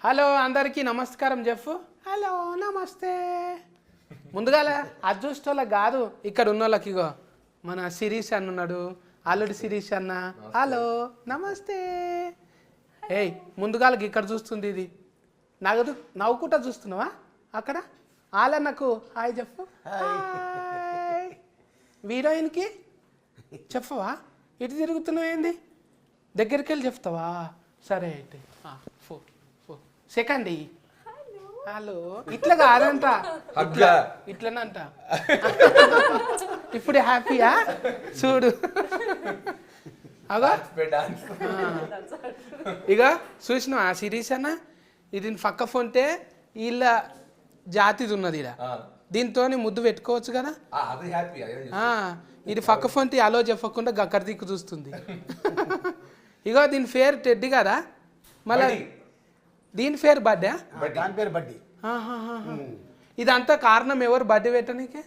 Hello అందరికీ నమస్కారం చెప్పు. హలో నమస్తే. ముందుగాల అదృష్టోళ్ళకి కాదు, ఇక్కడ ఉన్న వాళ్ళకి. ఇగో మన శిరీష్ అన్న ఉన్నాడు, అల్లుడి శిరీష్ అన్న. హలో నమస్తే. ఏయ్ ముందుగాలకి ఇక్కడ చూస్తుంది ఇది నగదు నవ్వుకుంటా చూస్తున్నావా అక్కడ? ఆలన్నకు హాయ్ చెప్పు. హీరోయిన్కి చెప్పవా? ఇటు తిరుగుతున్నావు ఏంది? దగ్గరికి వెళ్ళి చెప్తావా? సరే అయితే సెకండ్ హలో. ఇట్లా కాదంట, ఇట్లనంట. ఇప్పుడు హ్యాపీయా చూడు. అగా ఇక చూసినావా సిరీస్ అన్న? ఇది పక్క ఫోన్తే వీళ్ళ జాతిది ఉన్నది ఇలా, దీంతో ముద్దు పెట్టుకోవచ్చు కదా. ఇది పక్క ఫోన్తి అలో చెప్పకుండా గక్కడి దిక్కు చూస్తుంది. ఇగో దీని పేరు టెడ్డి కదా, మళ్ళీ దీని పేరు బర్త్డే. ఇదంతా కారణం ఎవరు బర్త్డే పెట్టడానికి?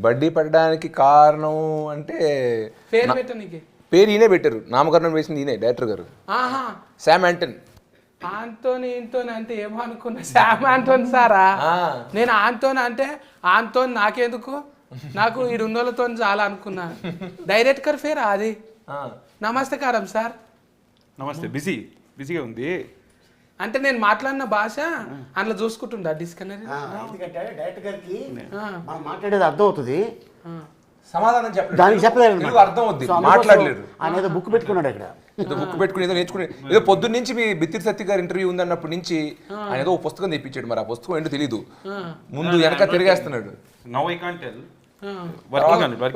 బడ్డీ పెట్టడానికి కారణం అంటే పేరు పెట్టడానికి పేరు ఈయనే పెట్టారు, నామకరణం వేసింది ఈయనే డైరెక్టర్ గారు. శామ్ యాంటన్. ఆంటోని ఇంటోని అంటే ఏమో అనుకున్నా, శామ్ ఆంటోని సారా? నేను ఆంటోని అంటే ఆంటోని నాకెందుకు, నాకు ఈ రెండోళ్ళతో చాలా అనుకున్నా. డైరెక్టర్ పేరా అది? నమస్కారం సార్. నమస్తే. బిజీగా ఉంది అంటే నేను మాట్లాడిన భాష అందులో చూసుకుంటుండా డిస్కనరీ. ఎందుకంటే డైరెక్టర్ గారికి మనం మాట్లాడేది అర్థం అవుతుంది, సమాధానం చెప్పలేదు, దానికి చెప్పలేదు, అర్థం అవుతుంది, మాట్లాడలేదు. ఆయన ఏదో బుక్ పెట్టుకున్నాడు ఇక్కడ, ఏదో బుక్ పెట్టుకుని ఏదో నేర్చుకుని, ఏదో పొద్దున్న నుంచి మీ బిత్తిరి సత్య గారి ఇంటర్వ్యూ ఉందన్నప్పటి నుంచి ఆయన ఏదో పుస్తకం తెప్పించాడు. మరి ఆ పుస్తకం ఏంటో తెలీదు, ముందు వెనక తిరిగేస్తున్నాడు. Now I can't tell.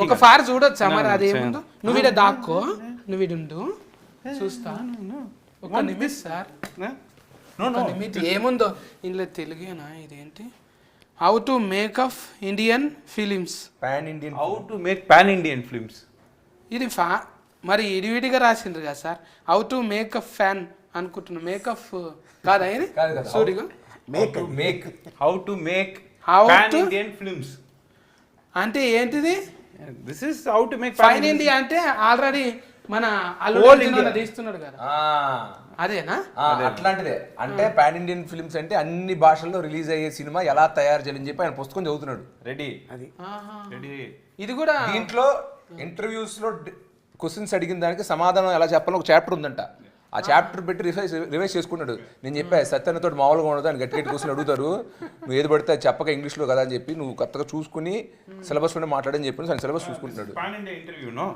ఒక ఫార్ చూడొచ్చా మరి? అదేముందో నువ్వు ఇడ దాక్కో, నువ్వు ఇడుండు చూస్తా. ఒక నిమిషం సార్, ఏముందో ఇందులో తెలుగేనా? ఇదేంటి? How to makeup Indian films, how to make pan Indian films. ఇది మరి ఇడివిడిగా రాసిండ్రు కదా sir. How to makeup fan అనుకుంటున్నా, మేకప్ కాదా ఇది? సూడిగా how to make pan Indian films అంటే ఏంటిది? This is how to make pan India అంటే ఆల్రెడీ మన అల్లుడు తీస్తున్నాడు కదా, అదేనా? అట్లాంటిదే. అంటే పాన్ ఇండియన్ ఫిల్మ్స్ అంటే అన్ని భాషల్లో రిలీజ్ అయ్యే సినిమా ఎలా తయారు చేయాలని చెప్పి ఆయన పుస్తకం చదువుతున్నాడు. రెడీ. ఇది కూడా దీంట్లో ఇంటర్వ్యూస్ లో క్వశ్చన్స్ అడిగిన దానికి సమాధానం ఎలా చెప్పాలో ఒక చాప్టర్ ఉందంట. ఆ చాప్టర్ పెట్టి రివైజ్ చేసుకున్నాడు. నేను చెప్పా సత్యన్నతో మామూలుగా ఉండదు అని గట్టి కూర్చొని అడుగుతారు, నువ్వు ఏది పడితే చెప్పక ఇంగ్లీష్లో కదా అని చెప్పి నువ్వు కొత్తగా చూసుకుని సిలబస్లోనే మాట్లాడని చెప్పి ఆయన సిలబస్ చూసుకుంటున్నాడు. Pan India interview no.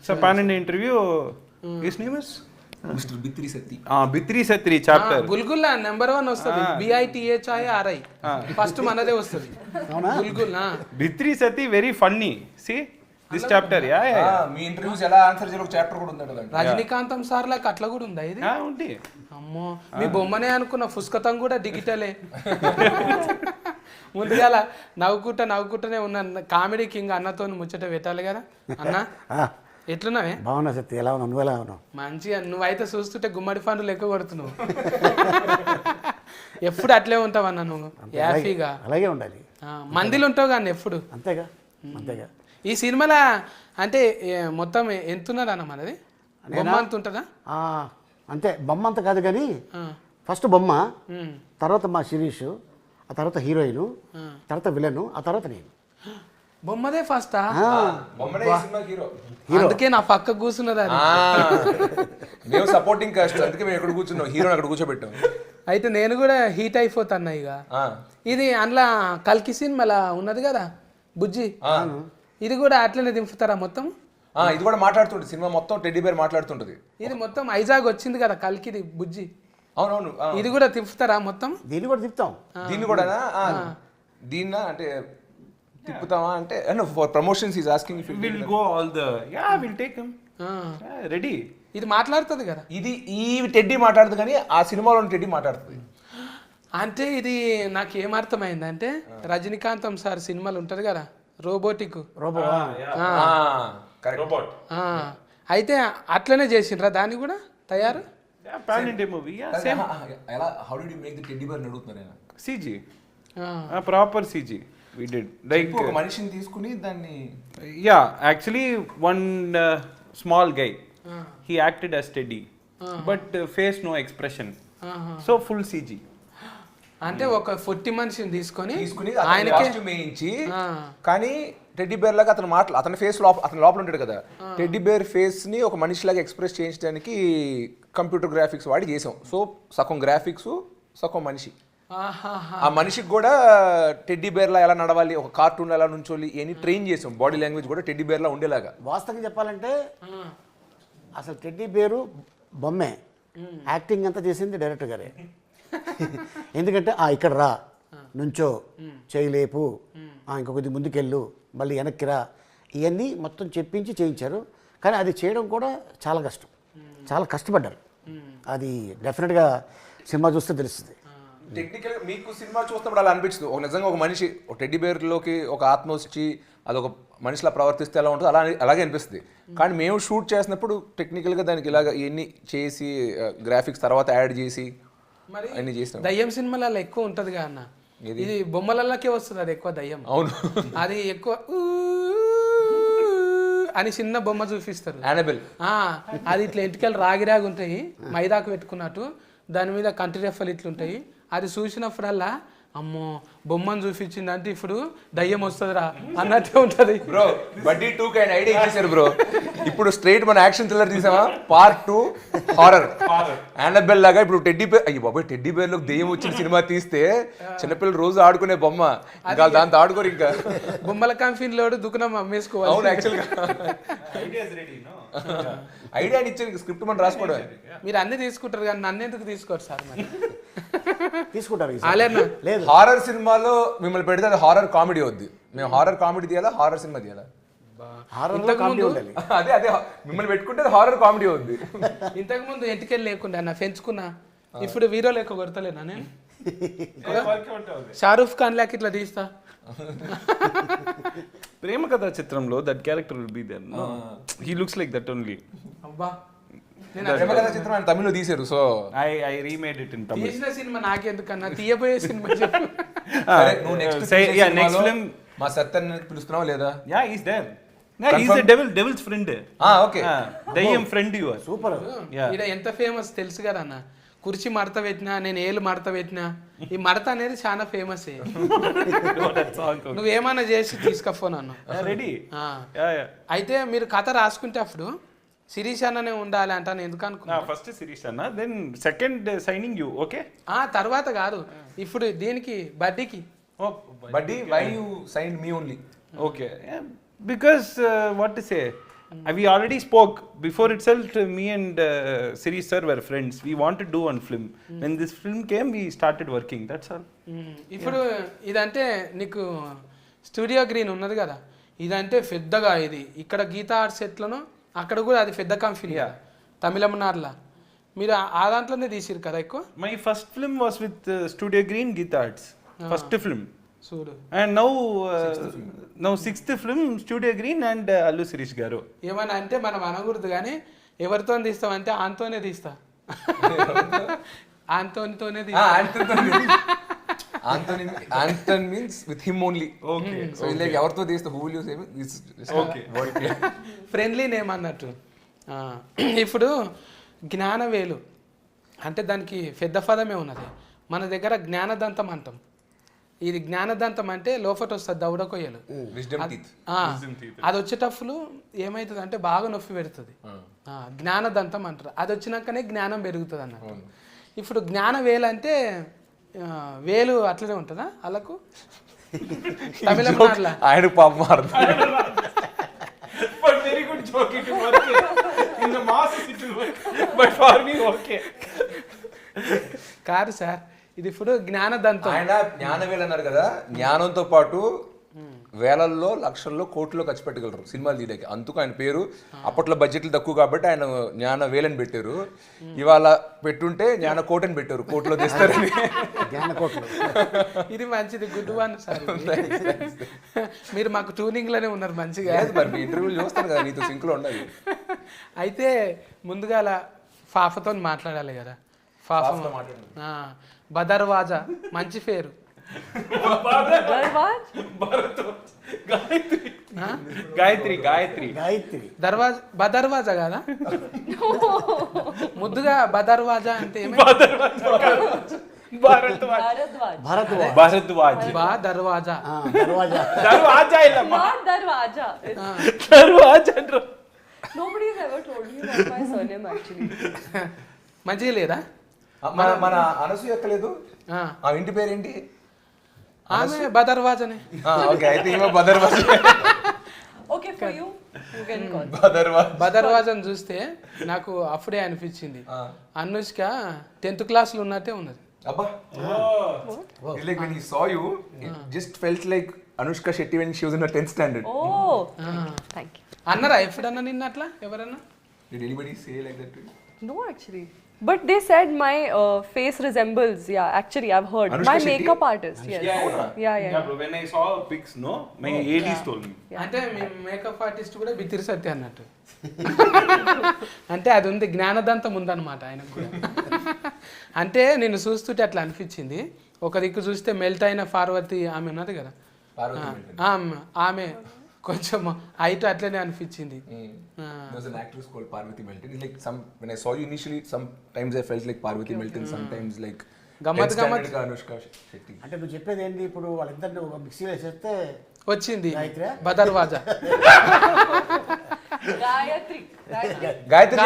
So pan India interview his name is mister Bithiri Sathi. Bithiri Satri chapter గుల్గుల్లా నెంబర్ 1 వస్తుంది, BITHIRI ఫస్ట్ మనదే వస్తుంది. గుల్గుల్ Bithiri Sathi very funny. See this chapter. మీ ఇంటర్వ్యూస్ ఎలా ఆన్సర్ చేయాలి ఒక చాప్టర్ కూడా ఉందంట. రజనీకాంతం సార్ లాగా అట్లా కూడా ఉందా ఇది? ఉంది. అమ్మో మీ బొమ్మనే అనుకున్న, పుస్తకం కూడా డిజిటలే. ముందుగా నవ్వుకుంటూనే ఉన్న కామెడీ కింగ్ అన్నతో ముచ్చట పెట్టాలి కదా. అన్న ఎట్లున్నావే? బాగున్నా సత్య, ఎలా ఉన్నావు? నువ్వు ఎలా ఉన్నావు? మంచిగా. నువ్వైతే చూస్తుంటే గుమ్మడి పండు లెక్క కొడుతున్నావు. ఎప్పుడు అట్లే ఉంటావు అన్న నువ్వు, హ్యాపీగా అలాగే ఉండాలి. మందిలో ఉంటావు కానీ ఎప్పుడు. అంతేగా. ఈ సినిమాలో అంటే మొత్తం ఎంతున్నది అన్న మనది? బొమ్మ అంత ఉంటుందా? అంతే, బొమ్మ అంత కాదు కానీ ఫస్ట్ బొమ్మ, తర్వాత మా శిరీష్, ఆ తర్వాత హీరోయిన్, తర్వాత విలన్, ఆ తర్వాత నేను. బొమ్మదే ఫస్టా? హీరో. అందుకే నా పక్క కూర్చున్నది అది. మేము సపోర్టింగ్ కాస్ట్, అందుకే మేము ఎక్కడ కూర్చున్నాం, హీరోని అక్కడ కూర్చోబెట్టాం. అయితే నేను కూడా హీట్ అయిపోతాను ఇక. ఇది అందులో కల్కి సినిమాలా ఉన్నది కదా బుజ్జి, ఇది కూడా అట్లనే దింపుతారా మొత్తం? ఇది కూడా మాట్లాడుతుంటది, సినిమా మొత్తం టెడ్డీ బేర్ మాట్లాడుతుంటది. ఇది మొత్తం ఐజాగ్ వచ్చింది కదా కల్కిది బుజ్జి. అవునవును. ఇది కూడా తిప్పుతారా మొత్తం? దీన్ని కూడా తిప్పుతాం. దీన్ని కూడా దీన్న అంటే తిప్పుతామా అంటే for promotions is asking if will go all the will take him ready. ఇది మాట్లాడుతుంది కదా, ఇది ఈ టెడ్డీ మాట్లాడుతుంది కానీ ఆ సినిమాలో టెడ్డీ మాట్లాడుతుంది. అంటే ఇది నాకు ఏమర్థమైంది అంటే రజనీకాంతం సార్ సినిమాలు ఉంటది కదా రోబోటిక్ అయితే అట్లనే చేసిండ్రా దాన్ని కూడా తయారు? Pan India movie. ఎలా how did you make the teddy bear అడుగుతున్నారు ఆయన. CG, proper CG we did. Like ఒక మనిషిని తీసుకుని దాన్ని actually one small guy he acted as Teddy but face no expression. So full CG. అంటే ఒక 40 మనిషిని తీసుకొని ఆయనకి కాస్ట్యూమ్ వేయించి, కానీ టెడ్డీ బేర్ లాగా అతని ఫేస్ అతని లోపల ఉంటాడు కదా, టెడ్డీ బేర్ ఫేస్ ని ఒక మనిషిలాగా ఎక్స్ప్రెస్ చేయించడానికి కంప్యూటర్ గ్రాఫిక్స్ వాడి చేసాం. సో సగం గ్రాఫిక్స్ సగం మనిషి. ఆ మనిషికి కూడా టెడ్డీ బేర్ లా ఎలా నడవాలి, ఒక కార్టూన్ ఎలా నుంచోలి అని ట్రైన్ చేసాం. బాడీ లాంగ్వేజ్ కూడా టెడ్డీ బేర్ లా ఉండేలాగా. వాస్తవంగా చెప్పాలంటే అసలు టెడ్డీ బేరు బొమ్మే, యాక్టింగ్ అంతా చేసింది డైరెక్టర్ గారే. ఎందుకంటే ఇక్కడ రా, నుంచో, చేయలేపు, ఇంకొకటి ముందుకెళ్ళు, మళ్ళీ వెనక్కి రా, ఇవన్నీ మొత్తం చెప్పించి చేయించారు. కానీ అది చేయడం కూడా చాలా కష్టం, చాలా కష్టపడ్డారు. అది డెఫినెట్గా సినిమా చూస్తే తెలుస్తుంది. టెక్నికల్ మీకు సినిమా చూస్తున్నప్పుడు అలా అనిపించదు, ఒక నిజంగా ఒక మనిషి ఒక టెడ్డీ బేర్లోకి ఒక ఆత్మ వచ్చి అదొక మనిషిలా ప్రవర్తిస్తే ఎలా ఉంటుందో అలాగే అనిపిస్తుంది. కానీ మేము షూట్ చేసినప్పుడు టెక్నికల్గా దానికి ఇలాగ ఇవన్నీ చేసి గ్రాఫిక్స్ తర్వాత యాడ్ చేసి అన్ని చేస్తాం. దయ్యం సినిమాలలో ఎక్కువ ఉంటది కదా అన్న, ఇది బొమ్మలకే వస్తుంది అది ఎక్కువ దయ్యం. అవును, అది ఎక్కువ అని చిన్న బొమ్మ చూపిస్తారు, యానబెల్. అది ఇట్లా ఎంటికలు రాగి ఉంటాయి, మైదాకు పెట్టుకున్నట్టు, దాని మీద కంటి రెఫలు ఇట్లుంటాయి. అది చూసినప్పుడల్లా అమ్మో బొమ్మను చూపించింది అంటే ఇప్పుడు దయ్యం వస్తుందిరా అన్నట్టే ఉంటది. బ్రో బడ్డీ 2 కి ఐడియా ఇచ్చేసారు బ్రో. ఇప్పుడు స్ట్రైట్ మన యాక్షన్ థ్రిల్లర్ తీసామా, పార్ట్ 2 హారర్ యానబెల్ లాగా. ఇప్పుడు టెడ్డీ బేర్, అయ్యి బాబాయ్ టెడ్డీ బేర్ లో దెయ్యం వచ్చిన సినిమా తీస్తే చిన్నపిల్లలు రోజు ఆడుకునే బొమ్మ, ఇంకా దాంతో ఆడుకోరు. ఇంకా బొమ్మల కంపెనీలో దుకాణం అమ్మేసుకోవాలి. అవును, యాక్చువల్ గా ఐడియా ఇచ్చారు, స్క్రిప్ట్ మనం రాసుకోవడం. మీరు అన్ని తీసుకుంటారు కానీ నన్ను ఎందుకు తీసుకోరు సార్? మరి తీసుకుంటారు. లేదు, హారర్ సినిమాలో మిమ్మల్ని పెడితే అది హారర్ కామెడీ వద్దు. మేము హారర్ కామెడీ తీయాలా, హారర్ సినిమా తీయాలా? అదే అదే మిమ్మల్ని పెట్టుకుంటే హారర్ కామెడీ వద్దు. ఇంతకు ముందు ఎంటికెళ్ళి లేకుండా అన్న పెంచుకున్నా, ఇప్పుడు వీరో లెక్క కొడతలేనా నేను? షారూఫ్ ఖాన్ లాక్ ఇట్లా తీస్తా. ప్రేమ కథా చిత్రంలో that character will be there. He looks like that only. అబ్బా ప్రేమ కథా చిత్రం ఆయన తమిళ్లో తీశారు. So I remade it in Tamil. తీసిన సినిమా నాకెందుకన్నా, తీయబోయే సినిమా చెప్పు. నువ్వు నెక్స్ట్ ఫిల్మ్ మా సత్తన్ పిలుస్తున్నావా లేదా? Yeah is there. He's the devil's friend. Okay. దయ్యం ఫ్రెండ్ యు ఆర్. సూపర్. ఈడ ఎంత ఫేమస్ తెలుసు కదా అన్న, కుర్చీ మడత పెట్టినా, నేను ఏళ్ళు మడత పెట్టినా, ఈ మడత అనేది చాలా ఫేమస్. నువ్వేమన్నా చేసి తీసుకపో నన్ను. రెడీ. అయితే మీరు కథ రాసుకుంటే అప్పుడు శిరీష్ అన్ననే ఉండాలి అంటాను. ఎందుకు అనుకున్నా? ఫస్ట్ శిరీష్ అన్న, then second signing you. Okay, తర్వాత కాదు, ఇప్పుడు దీనికి బడ్డీకి. Buddy why you signed me only? Okay, because what to say, we already spoke before itself. Me and Sirish sir were friends. We wanted to do one film. When this film came, we started working. That's all. ఇప్పుడు ఇదంటే నీకు studio green ఉన్నది కదా, ఇదంటే పెద్దగా ఇది ఇక్కడ Gita arts ఎట్లనో అక్కడ కూడా అది పెద్ద కంపెనీ తమిళనాడులో. మీరు ఆ దాంట్లోనే తీసిరు కదా ఎక్కువ. My first film was with Studio Green, Geetha Arts. First film. చూడు. And now sixth film, Studio Green and Allu Sirish garu. ఏమన్నా అంటే మనం అనకూడదు కానీ ఎవరితో తీస్తామంటే ఆంతోనే తీస్తా. ఆంతోనితోనే తీస్తా. Anton means with him only. Okay. So like ఎవరితో తీస్తా, who will you say? Okay. Friendly name అన్నట్టు. ఇప్పుడు జ్ఞానవేలు అంటే దానికి పెద్ద పదమే ఉన్నది. మన దగ్గర జ్ఞానదంతం అంటాం. ఇది జ్ఞానదంతం అంటే లోపట వస్తుంది దవడ కొయ్యలు, అది వచ్చేటప్పుడు ఏమవుతుంది అంటే బాగా నొప్పి పెడుతుంది, జ్ఞానదంతం అంటారు. అది వచ్చినాకనే జ్ఞానం పెరుగుతుంది అన్నట్టు. ఇప్పుడు జ్ఞాన వేలు అంటే వేలు అట్లనే ఉంటుందా వాళ్ళకు? తమిళనాడులో ఆయన పాపం కాదు సార్, ఇది ఇప్పుడు జ్ఞానదంతం. ఆయన జ్ఞానవేలు అన్నారు కదా, జ్ఞానంతో పాటు వేలల్లో లక్షల్లో కోట్లో ఖర్చు పెట్టగలరు సినిమాలు తీయడానికి. అందుకు ఆయన పేరు. అప్పట్లో బడ్జెట్లు తక్కువ కాబట్టి ఆయన జ్ఞాన వేలని పెట్టారు. ఇవాళ పెట్టుంటే జ్ఞాన కోట్ అని పెట్టారు, కోట్లో తీస్తారని. ఇది మంచిది, గుడ్ వన్ సార్. మీరు మాకు ట్యూనింగ్ లోనే ఉన్నారు మంచిగా. మరి మీ ఇంటర్వ్యూలు చూస్తాను కదా, నీతో సింక్ లో ఉండాలి. అయితే ముందుగా అలా ఫాఫతో మాట్లాడాలి కదా. బదర్వాజా మంచి పేరు. Darvaj? గాయత్రి బదర్వాజా కదా ముద్దుగా బదర్వాజా అంటే ఏమి భారద్వాజ్ బా దర్వాజా దర్వాజా దర్వాజా ఇలా Not Darwaja. దర్వాజా అంటారు. Nobody has ever told me that's my surname actually. మంచిగా లేదా మన అనసూయ ఎక్కలేదు ఆ, ఆ ఇంటి పేరేంటి ఆమె బదర్వాజనే ఓకే అయితే ఈమె బదర్వాజ్ Okay, for you, you can call. బదర్వాజ్ బదర్వాజను చూస్తే నాకు అప్పుడే అనిపించింది అనుష్క 10th క్లాస్లో ఉన్నట్టే ఉన్నది అబ్బా like when he saw you it just felt like Anushka Shetty when she was in her 10th standard. Oh, thank you. అన్నారా ఎప్పుడన్నా నిన్న అట్లా ఎవరన్నా Did anybody say like that to you? No, actually. But they said my face resembles, yeah, actually I've heard. Anushka My Shetty? makeup artist, yes. Yeah. Bro, when I saw pics, no, my ADs told me. అంటే మీ makeup artist కూడా బిత్తిరి సత్య అన్నట్టు అంటే అది ఉంది జ్ఞానదంతం ఉందన్నమాట ఆయనకు కూడా అంటే నేను చూస్తుంటే అట్లా అనిపించింది ఒక దిక్కు చూస్తే మెల్ట్ అయిన పార్వతి ఆమె ఉన్నది కదా Parvati Melton. ఆమె కొంచెం హైట్ అట్లనే అనిపించింది There was an actress called Parvati Melton. It's like when I saw you initially, sometimes I felt like Parvati Melton, sometimes like గమ్మత్ 10th standard గా Anushka Shetty. అంటే నువ్వు చెప్పేది ఏంటి ఇప్పుడు వాళ్ళిద్దరిని ఒక మిక్సీలో వేసేస్తే వచ్చింది గాయత్రి? బదర్వాజా Gayatri. గాయత్రి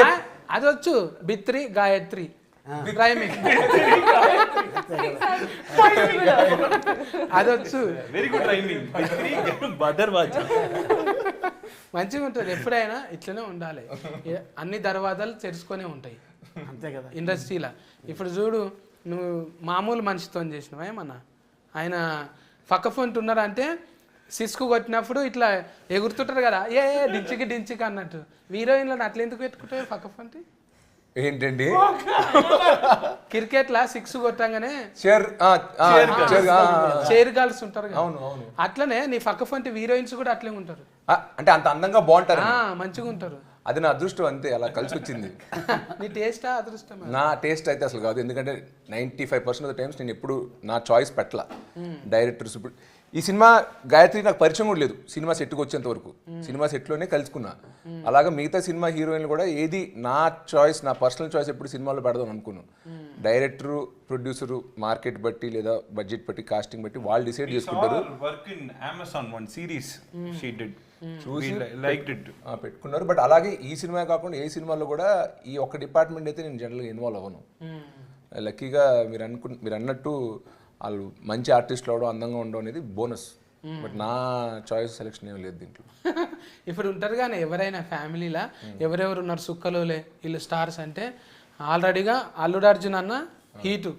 అది వచ్చు బిత్రి గాయత్రి రైమింగ్ అది వచ్చు Very good rhyming. బదర్వాజా. మంచిగా ఉంటుంది ఎప్పుడైనా ఇట్లనే ఉండాలి అన్ని దర్వాజాలు తెరుచుకొనే ఉంటాయి అంతే కదా ఇండస్ట్రీలో ఇప్పుడు చూడు నువ్వు మామూలు మనిషితో చేసినావా ఏమన్నా ఆయన పక్క ఫోన్ ఉన్నారంటే సిస్కు కొట్టినప్పుడు ఇట్లా ఎగురుతుంటారు కదా ఏ డించికి అన్నట్టు హీరోయిన్లను అట్లా ఎందుకు పెట్టుకుంటావు పక్క ఫోన్ ఏంటండి క్రికెట్ లా 6 కొట్టంగానే చైర్ గర్ల్స్ ఉంటారు కదా అవును అవును అట్లనే నీ పక్క ఫోన్ హీరోయిన్స్ కూడా అట్లే ఉంటారు అంటే అంత అందంగా బాగుంటారు మంచిగా ఉంటారు అది నా అదృష్టం అంతే అలా కలిసి వచ్చింది నీ టేస్టా అదృష్టం నా టేస్ట్ అయితే అసలు కాదు ఎందుకంటే 95% ఆఫ్ ద టైమ్స్ నేను ఎప్పుడు నా చాయిస్ పెట్టలా డైరెక్టర్స్ ఇప్పుడు ఈ సినిమా గాయత్రి నాకు పరిచయం కూడా లేదు సినిమా సెట్కి వచ్చేంత వరకు సినిమా సెట్లోనే కలుసుకున్నా అలాగా మిగతా సినిమా హీరోయిన్లు కూడా ఏది నా చాయిస్ నా పర్సనల్ చాయిస్ ఎప్పుడు సినిమాలో పెడదాం అనుకున్నాను డైరెక్టరు ప్రొడ్యూసరు మార్కెట్ బట్టి లేదా బడ్జెట్ బట్టి కాస్టింగ్ బట్టి వాళ్ళు డిసైడ్ చేసుకుంటారు Work in Amazon one series she did. We liked it. పెట్టుకున్నారు బట్ అలాగే ఈ సినిమా కాకుండా ఏ సినిమాలో కూడా ఈ ఒక్క డిపార్ట్మెంట్ అయితే నేను జనరల్గా ఇన్వాల్వ్ అవ్వను లక్కీగా మీరు అన్నట్టు వాళ్ళు మంచి ఆర్టిస్టులు అవడం అందంగా ఉండడం అనేది బోనస్ బట్ నా చాయిస్ సెలెక్షన్ ఏం లేదు దీంట్లో ఇప్పుడు ఉంటారు కానీ ఎవరైనా ఫ్యామిలీలా ఎవరెవరు ఉన్నారు సుక్కలోలే వీళ్ళు స్టార్స్ అంటే ఆల్రెడీగా అల్లుడు అర్జున్ అన్న హీటు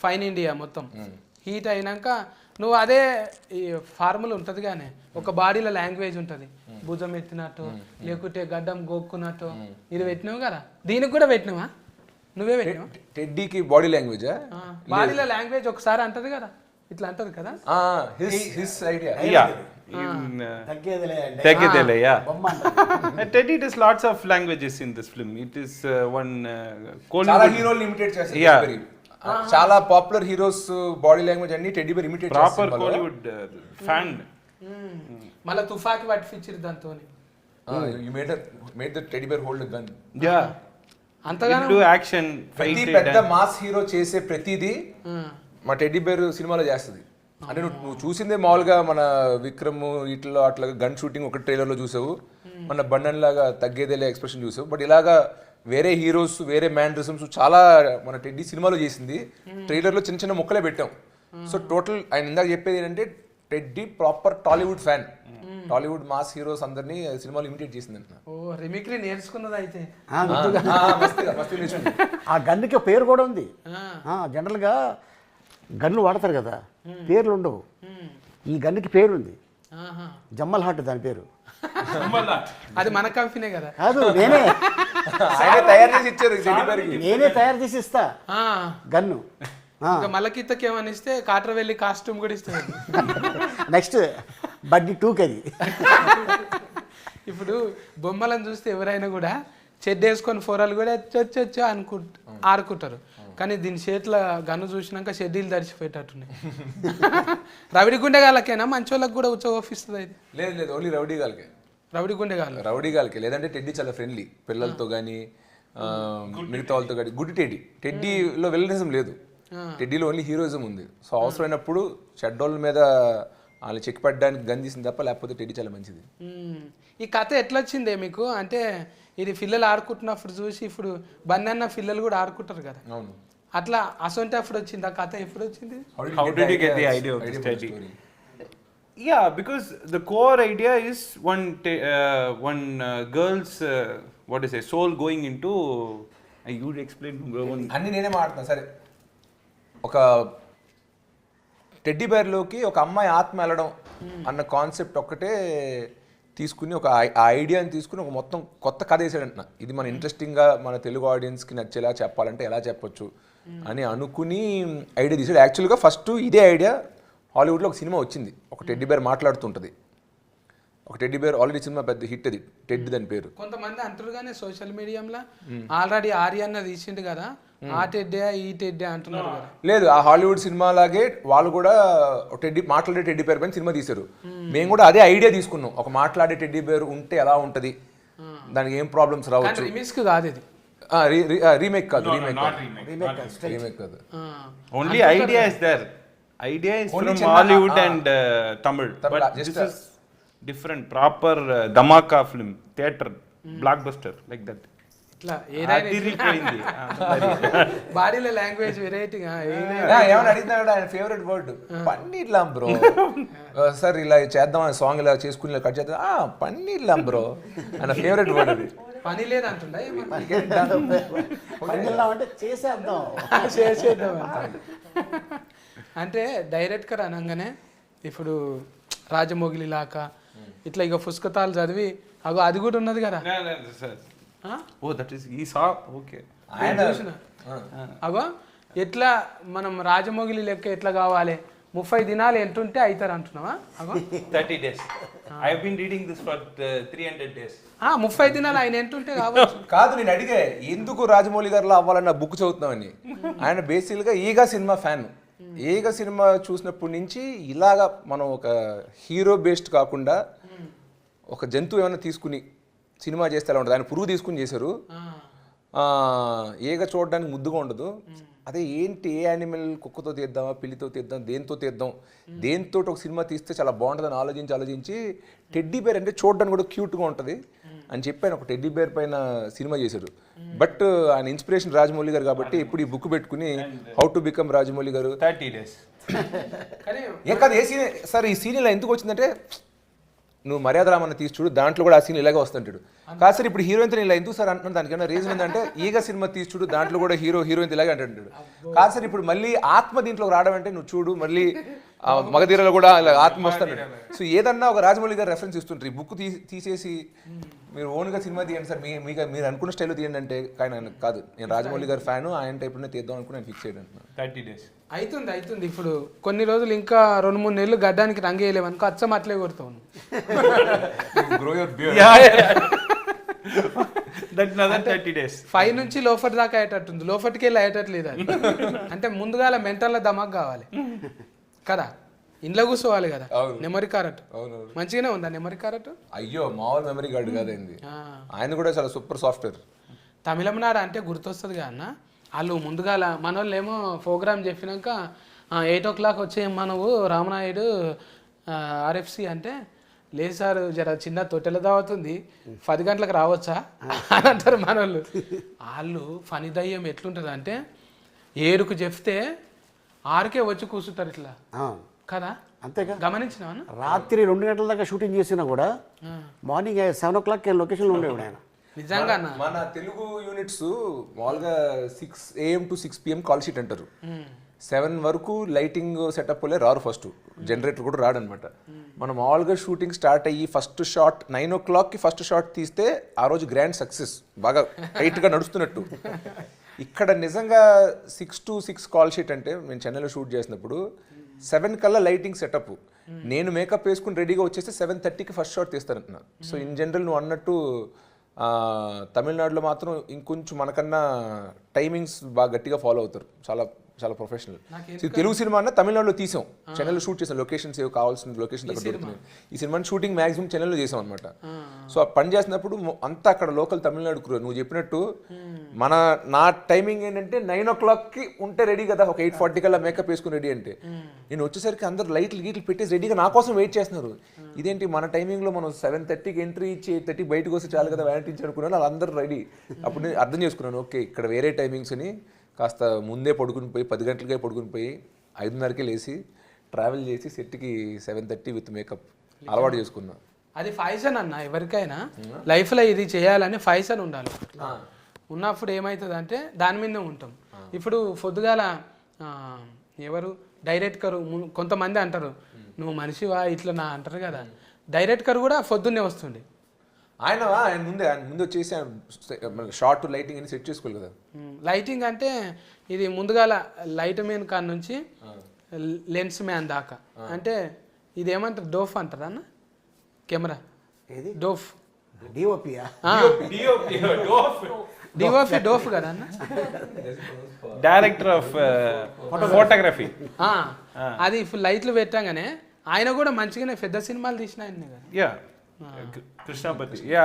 ఫైన్ ఇండియా మొత్తం హీట్ అయినాక నువ్వు అదే ఈ ఫార్ములా ఉంటుంది కానీ ఒక బాడీలో లాంగ్వేజ్ ఉంటుంది భుజం ఎత్తినట్టు లేకుంటే గడ్డం గోక్కున్నట్టు ఇది పెట్టినావు కదా దీనికి కూడా పెట్టినావా నువ్వే పెట్టినావా టెడ్డీకి బాడీ లాంగ్వేజ్ బాడీలో లాంగ్వేజ్ ఒకసారి అంటది కదా ఇట్లా అంటది కదా హిస్ ఐడియా Yeah. తగ్గేదిలే అంటే Tegedele, yeah. బొమ్మ అంటారు. Teddy, it is lots of languages in this film. It is one చాలా హీరోలు ఇమిటేట్ చేస్తారు Yeah. Teddy bear. చాలా పాపులర్ హీరోస్ బాడీ లాంగ్వేజ్ అన్ని teddy bear imitate proper Kollywood fan. మళ్ళీ తుఫాకి పట్టించారు దాంతో you made the teddy bear hold gun Yeah. అంతగానో Do action, fight ప్రతి it. పెద్ద మాస్ హీరో చేసే ప్రతిదీ మా టెడ్డీ బేర్ సినిమాలో చేస్తుంది అంటే నువ్వు చూసిందే మామూలుగా మన విక్రమ్ ఇట్లా అట్లా గన్ షూటింగ్ ఒక ట్రైలర్లో చూసావు మన బండన్ లాగా తగ్గేదేలే ఎక్స్ప్రెషన్ చూసావు బట్ ఇలాగా వేరే హీరోస్ వేరే మ్యానరిజమ్స్ చాలా మన టెడ్డీ సినిమాలో చేసింది ట్రైలర్లో చిన్న చిన్న ముక్కలే పెట్టాం సో టోటల్ ఆయన ఇందాక చెప్పేది ఏంటంటే teddy proper Tollywood fan Tollywood mass heroes అందరినీ సినిమాలో ఇమిటేట్ చేసింది అంట ఓ రిమిక్రీ నేర్చుకున్నది అయితే మస్తు నేర్చుకుంది ఆ గన్నుకి పేరు కూడా ఉంది జనరల్గా గన్ను వాడతారు కదా పేర్లు ఉండవు ఈ గన్నుకి పేరు ఉంది జమ్మల్ హాట్ దాని పేరు అది మన కంపెనీ కదా కాదు నేనే ఆయన తయారు చేసి ఇచ్చారు టెడ్డీ బేర్కి నేనే తయారు చేసి ఇస్తా గన్ను ఇంకా మల్లకిత్తకి ఏమని ఇస్తే కాట్రవెల్లి కాస్ట్యూమ్ కూడా ఇస్తుంది నెక్స్ట్ బడ్డీ 2కి అది ఇప్పుడు బొమ్మలను చూస్తే ఎవరైనా కూడా చెడ్డ వేసుకొని ఫోరాలు కూడా చొచ్చు ఆడుకుంటారు కానీ దీని చేతిలో గన్ను చూసినాక షెడ్యూల్ తడిచిపోయేటట్టున్నాయి. రవిడి గుండెగాళ్ళకేనా మంచోళ్ళకి కూడా ఉచ్చోపిస్తుంది అయితే? లేదు ఓన్లీ రౌడీ గాలకే. రవిడి గుండెగాళ్ళు లేదంటే టెడ్డీ చాలా ఫ్రెండ్లీ పిల్లలతో కానీ మిగతా వాళ్ళతో కానీ. గుడ్ టెడ్డీలో విలనిజం లేదు, టెడ్డీలో ఓన్లీ హీరోయిజం ఉంది. సో అవసరమైనప్పుడు చెడ్డోళ్ళ మీద వాళ్ళు చెక్ పెట్టడానికి గన్ తీసింది తప్ప, లేకపోతే టెడ్డీ చాలా మంచిది. ఈ కథ ఎట్లా వచ్చిందే మీకు? అంటే ఇది పిల్లలు ఆడుకుంటున్నప్పుడు చూసి ఇప్పుడు బన్నన్న పిల్లలు కూడా ఆడుకుంటారు కదా, అవును. అట్లా అసొంటి అప్పుడు వచ్చింది ఆ కథ, ఎప్పుడు వచ్చింది? How did you get the idea of this study? Yeah, because the core idea is one girl's what is it, soul going into. You explain. అన్ని నేనే మాట్లాడుతున్నా. సరే, ఒక టెడ్డీ బేర్లోకి ఒక అమ్మాయి ఆత్మ వెళ్ళడం అన్న కాన్సెప్ట్ ఒక్కటే తీసుకుని ఒక ఐడియాని తీసుకుని ఒక మొత్తం కొత్త కథ వేసాడంట. ఇది మన ఇంట్రెస్టింగ్గా మన తెలుగు ఆడియన్స్కి నచ్చేలా చెప్పాలంటే ఎలా చెప్పొచ్చు అని అనుకుని ఐడియా తీసాడు. యాక్చువల్గా ఫస్ట్ ఇదే ఐడియా హాలీవుడ్లో ఒక సినిమా వచ్చింది, ఒక టెడ్డీ బేర్ మాట్లాడుతుంటుంది. ఒక టెడ్డీ బేర్ ఆల్రెడీ సినిమా పెద్ద హిట్, అది టెడ్ దాని పేరు. కొంతమంది అంటారుగానే సోషల్ మీడియాలో ఆల్రెడీ ఆర్యన్న తీసిండు కదా, ఆ టెడ్డే ఈ టెడ్డే అంటున్నారు కదా. లేదు, ఆ హాలీవుడ్ సినిమా లాగే వాళ్ళు కూడా మాట్లాడే టెడ్డీ బేర్ పైన సినిమా తీశారు. మేము కూడా అదే ఐడియా తీసుకున్నాం, ఒక మాట్లాడే టెడ్డీ బేర్ ఉంటే ఎలా ఉంటది, దానికి ఏం ప్రాబ్లమ్స్ రావచ్చు. రిమిక్స్ కాదు ఇది, రీమేక్ కాదు. Only idea is there. Idea is from Hollywood and Tamil, but this is different, proper dhamaka film, theater, blockbuster like that. ఇట్లా అదిరిపోయింది. బాడీలో లాంగ్వేజ్ వెరైటీగా ఏమైనా అడిగినా కూడా ఆయన ఫేవరెట్ వర్డ్ పన్నీర్ లాం బ్రో. సార్ ఇలా చేద్దాం, సాంగ్ ఇలా చేసుకుని ఇలా కట్ చేద్దాం, పన్నీర్ లాం బ్రో ఆయన ఫేవరెట్ వర్డ్ అది. పని లేదంటుండ అంటే చేసేద్దాం అంటే డైరెక్ట్గా అనగానే ఇప్పుడు రాజమౌళి లాక ఇట్లా ఇక పుస్తకాలు చదివి అగో అది కూడా ఉన్నది కదా. Oh, that is he saw. Okay. చూసిన అగో ఎట్లా మనం రాజమౌళి లెక్క ఎట్లా కావాలి, 30 దినాలు ఎంటుంటే అవుతారు అంటున్నావా? అగో 30 days. I have been reading this for 300 days. 30 దినాలు ఆయన ఎంటుంటే కావచ్చు. కాదు, నేను అడిగే ఎందుకు రాజమౌళి గారిలో అవ్వాలన్న బుక్ చదువుతున్నామని. ఆయన బేసిక్గా ఈగా సినిమా ఫ్యాన్. ఈగా సినిమా చూసినప్పటి నుంచి ఇలాగా మనం ఒక హీరో బేస్డ్ కాకుండా ఒక జంతువు ఏమైనా తీసుకుని సినిమా చేస్తే ఎలా ఉంటుంది. ఆయన పురుగు తీసుకుని చేశారు, ఏగా చూడడానికి ముద్దుగా ఉండదు. అదే ఏంటి, ఏ యానిమల్, కుక్కతో తీద్దామా, పిల్లితో తీద్దాం, దేంతో ఒక సినిమా తీస్తే చాలా బాగుంటుందని ఆలోచించి టెడ్డీ బేర్ అంటే చూడడానికి కూడా క్యూట్గా ఉంటుంది అని చెప్పి ఆయన ఒక టెడ్డీ బేర్ పైన సినిమా చేశారు. బట్ ఆయన ఇన్స్పిరేషన్ రాజమౌళి గారు కాబట్టి ఇప్పుడు ఈ బుక్ పెట్టుకుని హౌ టు బికమ్ రాజమౌళి గారు 30 days. ఏ కాదు, ఏ సీన్ సార్ ఈ సీన్ ఇలా ఎందుకు వచ్చిందంటే, నువ్వు మర్యాద రామన్న తీసి చూడు, దాంట్లో కూడా ఆ సీన్ ఇలాగే వస్తుంటాడు. కాదు సార్ ఇప్పుడు హీరోయిన్తో ఇలా ఎందుకు సార్ అంటున్నాను, దానికన్నా రీజన్ ఏంటంటే ఈగ సినిమా తీసి చూడు, దాంట్లో కూడా హీరోయిన్ ఇలాగే అంటాడు. కాదు సార్ ఇప్పుడు మళ్ళీ ఆత్మ దీంట్లో రావడం అంటే నువ్వు చూడు, మళ్ళీ మగధీరలో కూడా ఇలా ఆత్మ వస్తాడు. సో ఏదన్నా ఒక రాజమౌళి గారు రెఫరెన్స్ ఇస్తుంటారు. ఈ బుక్ తీసేసి మీరు ఓన్గా సినిమా తీయండి సార్, మీరు అనుకున్న స్టైల్లో తీయండి అంటే, కానీ కాదు, నేను రాజమౌళి గారు ఫ్యాను, ఆయన టైప్లోనే తీద్దాం అనుకుని నేను ఫిక్స్ అయ్యాను అంటున్నాను. 30 days అవుతుంది. ఇప్పుడు కొన్ని రోజులు ఇంకా 2-3 నెలలు గడ్డానికి రంగేయలేము అనుకో, అచ్చం అట్లే కొడతావు. That's another 30 days. 5 నుంచి లోఫట్ దాకా అయ్యేటట్టుంది, లోఫట్కి వెళ్ళి అయ్యేటట్లేదు అది. అంటే ముందుగా మెంటల్ దమాక్ కావాలి కదా, ఇంట్లో కూర్చోవాలి కదా. నెమరి కారట్ మంచిగానే ఉందా? నెమరి కారట్ అయ్యో మామూలు మెమరీ కార్డు కాదండి, ఆయన కూడా చాలా సూపర్ సాఫ్ట్వేర్. తమిళనాడు అంటే గుర్తొస్తుంది కదా అన్న, వాళ్ళు ముందుగాల మన వాళ్ళు ఏమో ప్రోగ్రామ్ చెప్పినాక 8 o'clock వచ్చేయమ్మా నువ్వు రామనాయుడు RFC అంటే, లేదు సార్ జర చిన్న తొట్టెల దావుతుంది 10 గంటలకు రావచ్చా అని అంటారు మన వాళ్ళు. వాళ్ళు ఫని దయ్యం ఎట్లుంటుంది అంటే 7కు చెప్తే 6కే వచ్చి కూర్చుంటారు ఇట్లా కదా. అంతేగా, గమనించినా రాత్రి 2 గంటల దాకా షూటింగ్ చేసినా కూడా మార్నింగ్ 7 o'clock లొకేషన్లో ఉండేవాడు ఆయన. నిజంగా మన తెలుగు యూనిట్స్ మామూలుగా 6 AM to 6 PM call sheet అంటారు. 7 వరకు లైటింగ్ సెటప్ వల్లే రారు, ఫస్ట్ జనరేటర్ కూడా రాడనమాట. మనం మామూలుగా షూటింగ్ స్టార్ట్ అయ్యి ఫస్ట్ షాట్ 9 o'clockకి ఫస్ట్ షాట్ తీస్తే ఆ రోజు గ్రాండ్ సక్సెస్, బాగా టైట్గా నడుస్తున్నట్టు. ఇక్కడ నిజంగా 6 to 6 కాల్ షీట్ అంటే నేను చెన్నైలో షూట్ చేసినప్పుడు 7 కల్లా లైటింగ్ సెటప్, నేను మేకప్ వేసుకుని రెడీగా వచ్చేస్తే 7:30కి ఫస్ట్ షాట్ తీస్తానంటున్నా. సో ఇన్ జనరల్ నువ్వు అన్నట్టు తమిళనాడులో మాత్రం ఇంకొంచెం మనకన్నా టైమింగ్స్ బాగా గట్టిగా ఫాలో అవుతారు, చాలా చాలా ప్రొఫెషనల్. తెలుగు సినిమా అన్న తమిళనాడులో తీసాం, చెన్నైలో షూట్ చేసాం, లొకేషన్స్ ఏవో కావాల్సిన లొకేషన్ అక్కడ దొరుకుతున్నాయి. ఈ సినిమాని షూటింగ్ మాక్సిమం చెన్నైలో చేసాం అనమాట. సో ఆ పని చేసినప్పుడు అంతా అక్కడ లోకల్ తమిళనాడు క్రూ. నువ్వు చెప్పినట్టు నా టైమింగ్ ఏంటంటే 9 o'clockకి ఉంటే రెడీ కదా, ఒక 8:40 కల్లా మేకప్ వేసుకుని రెడీ అంటే నేను వచ్చేసరికి అందరు లైట్లు గీట్లు పెట్టేసి రెడీగా నా కోసం వెయిట్ చేస్తున్నారు. ఇదేంటి మన టైమింగ్లో మనం 7:30కి ఎంట్రీ ఇచ్చి 8:30 బయటకు వస్తే చాలు కదా వ్యాన్ ఇచ్చి అనుకున్నాను. వాళ్ళందరూ రెడీ. అప్పుడు నేను అర్థం చేసుకున్నాను, ఓకే ఇక్కడ వేరే టైమింగ్స్ అని. కాస్త ముందే పడుకుని పోయి 10 గంటలకే పడుకుని పోయి 5:30కే లేచి ట్రావెల్ చేసి సెట్కి 7:30 విత్ మేకప్ అలవాటు చేసుకున్నా. అది ఫైసన్ అన్న, ఎవరికైనా లైఫ్లో ఇది చేయాలని ఫైసన్ ఉండాలి. ఉన్నప్పుడు ఏమవుతుంది అంటే దాని మీదనే ఉంటాం. ఇప్పుడు పొద్దుగాల ఎవరు డైరెక్టర్ కొంతమంది అంటారు నువ్వు మనిషివా ఇట్లా నా అంటారు కదా, డైరెక్టర్ కూడా పొద్దున్నే వస్తుండే. ఆయన ముందు వచ్చేసి షార్ట్ లైటింగ్ అని సెట్ చేసుకోవాలి కదా. లైటింగ్ అంటే ఇది ముందుగాల లైట్ మ్యాన్ కాడ నుంచి లెన్స్ మ్యాన్ దాకా, అంటే ఇది ఏమంటారు డోఫ్ అంటారా అన్న, కెమెరా ఏది డోఫ్, డిఓపియా, డిఓపి డోఫ్ కదా అన్న, డైరెక్టర్ ఆఫ్ ఫోటోగ్రఫీ. అది ఇప్పుడు లైట్లు పెట్టాగానే ఆయన కూడా మంచిగానే పెద్ద సినిమాలు తీసిన ఆయన కదా. Yeah Krishnapathi. Yeah